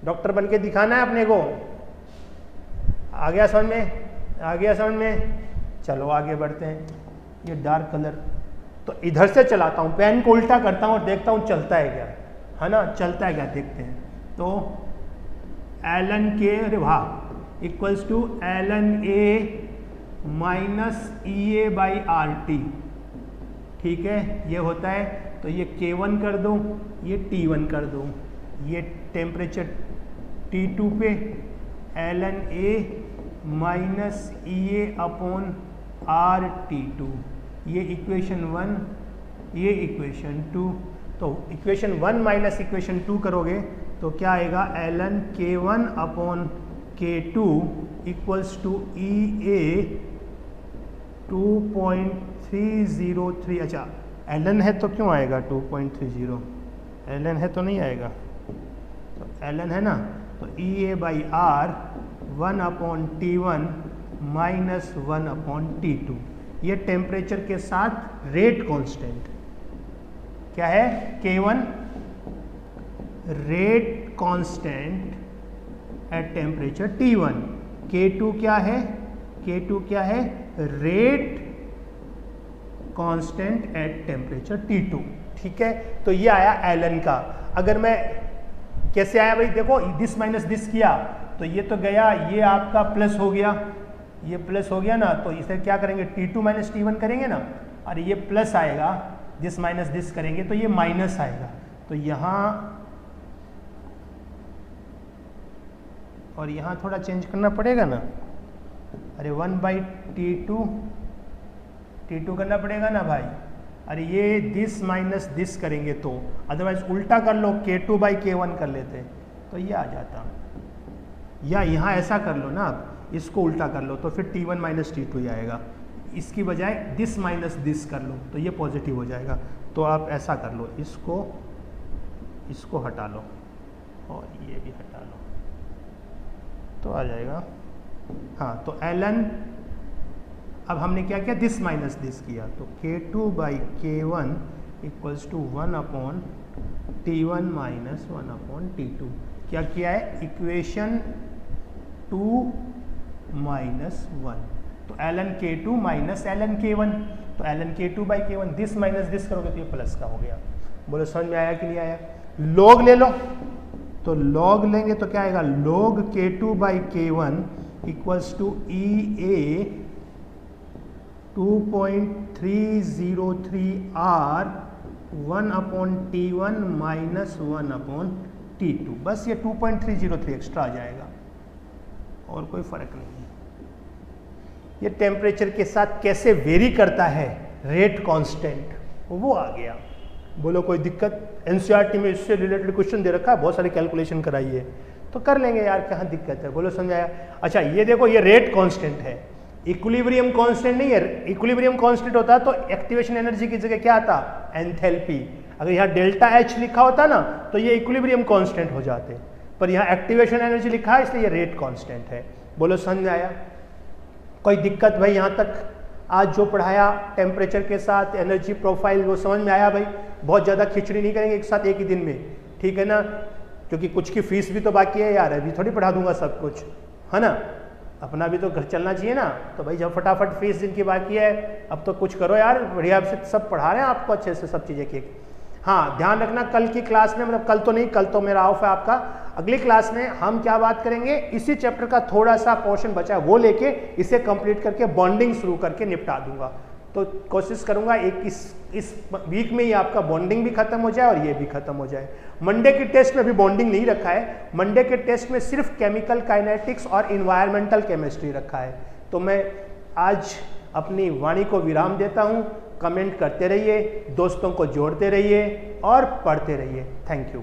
डॉक्टर बन के दिखाना है अपने को। आ गया समझ में, आ गया समझ में, चलो आगे बढ़ते हैं। ये डार्क कलर तो इधर से चलाता हूँ, पेन को उल्टा करता हूँ और देखता हूँ चलता है क्या, है ना, चलता है क्या देखते हैं। तो ln k, अरे वाह, equals to ln a minus EA by RT, ठीक है, ये होता है। तो ये K1 कर दो, ये T1 कर दो, ये टेम्परेचर T2 पे ln A minus EA upon RT2, ये इक्वेशन 1, ये इक्वेशन 2, तो इक्वेशन 1 माइनस इक्वेशन 2 करोगे तो क्या आएगा, ln k1 upon k2 equals to EA 2.303। अच्छा ln है तो क्यों आएगा 2.30, ln है तो नहीं आएगा, तो ln है ना, तो EA by R 1 upon T1 minus 1 upon T2। ये टेम्परेचर के साथ रेट कांस्टेंट क्या है, K1 rate constant at temperature T1, K2 क्या है, K2 क्या है, rate constant at temperature T2। ठीक है, तो ये आया ln का। अगर मैं कैसे आया भाई, देखो दिस माइनस दिस किया तो ये तो गया, ये आपका प्लस हो गया, ये प्लस हो गया ना, तो इसे क्या करेंगे T2 माइनस T1 करेंगे ना, और ये प्लस आएगा, दिस माइनस दिस करेंगे तो ये माइनस आएगा, तो यहाँ और यहाँ थोड़ा चेंज करना पड़ेगा ना, अरे 1/T2 करना पड़ेगा ना भाई, अरे ये दिस माइनस दिस करेंगे तो, अदरवाइज उल्टा कर लो K2/K1 कर लेते तो ये आ जाता, या यहाँ ऐसा कर लो ना, इसको उल्टा कर लो तो फिर T1 माइनस T2 ही आएगा, इसकी बजाय दिस माइनस दिस कर लो तो ये पॉजिटिव हो जाएगा। तो आप ऐसा कर लो, इसको हटा लो और ये भी हटा लो तो आ जाएगा। हाँ, तो ln अब हमने क्या किया, दिस माइनस दिस किया, तो K2/K1 equals to 1 upon T1 minus 1 upon T2। क्या किया है, इक्वेशन 2 माइनस 1, तो ln K2 minus ln K1, तो ln K2/K1 this minus this करोगे तो ये प्लस का हो गया। बोलो समझ में आया कि नहीं आया। लॉग ले लो, तो लॉग लेंगे तो क्या आएगा, log K2/K1 equals to EA 2.303R 1 upon T1 minus 1 upon T2। बस ये 2.303 एक्स्ट्रा आ जाएगा और कोई फर्क नहीं है। ये टेम्परेचर के साथ कैसे वेरी करता है रेट कांस्टेंट, वो आ गया। बोलो कोई दिक्कत, एनसीईआरटी में इससे रिलेटेड क्वेश्चन दे रखा है, बहुत सारी कैलकुलेशन कराइए तो कर लेंगे यार, कहाँ दिक्कत है। बोलो समझाया। अच्छा ये देखो, ये रेट कांस्टेंट है, इक्विलिब्रियम कांस्टेंट नहीं है। इक्विलिब्रियम कांस्टेंट होता तो एक्टिवेशन एनर्जी की जगह क्या आता, एंथैल्पी। अगर यहाँ डेल्टा एच लिखा होता ना तो ये इक्विलिब्रियम कांस्टेंट हो जाते, पर यहाँ एक्टिवेशन एनर्जी लिखा है इसलिए ये रेट कांस्टेंट है। बोलो समझ आया, कोई दिक्कत भाई? यहाँ तक आज जो पढ़ाया टेम्परेचर के साथ एनर्जी प्रोफाइल वो समझ में आया भाई? बहुत ज़्यादा खिचड़ी नहीं करेंगे एक साथ एक ही दिन में, ठीक है ना, क्योंकि कुछ की फीस भी तो बाकी है यार, अभी थोड़ी पढ़ा दूंगा सब कुछ, है ना, अपना भी तो घर चलना चाहिए ना। तो भाई जब फटाफट फीस जिनकी बाकी है अब तो कुछ करो यार, बढ़िया से सब पढ़ा रहे हैं आपको अच्छे से सब चीज़ें की। हाँ ध्यान रखना, कल की क्लास में, मतलब कल तो नहीं, कल तो मेरा ऑफ है आपका, अगली क्लास में हम क्या बात करेंगे, इसी चैप्टर का थोड़ा सा पोर्शन बचा है वो लेके इसे कंप्लीट करके बॉन्डिंग शुरू करके निपटा दूंगा। तो कोशिश करूंगा एक इस वीक में ही आपका बॉन्डिंग भी खत्म हो जाए और ये भी खत्म हो जाए। मंडे के टेस्ट में भी बॉन्डिंग नहीं रखा है, मंडे के टेस्ट में सिर्फ केमिकल काइनेटिक्स और इन्वायरमेंटल केमिस्ट्री रखा है। तो मैं आज अपनी वाणी को विराम देता हूँ। कमेंट करते रहिए, दोस्तों को जोड़ते रहिए और पढ़ते रहिए। Thank you.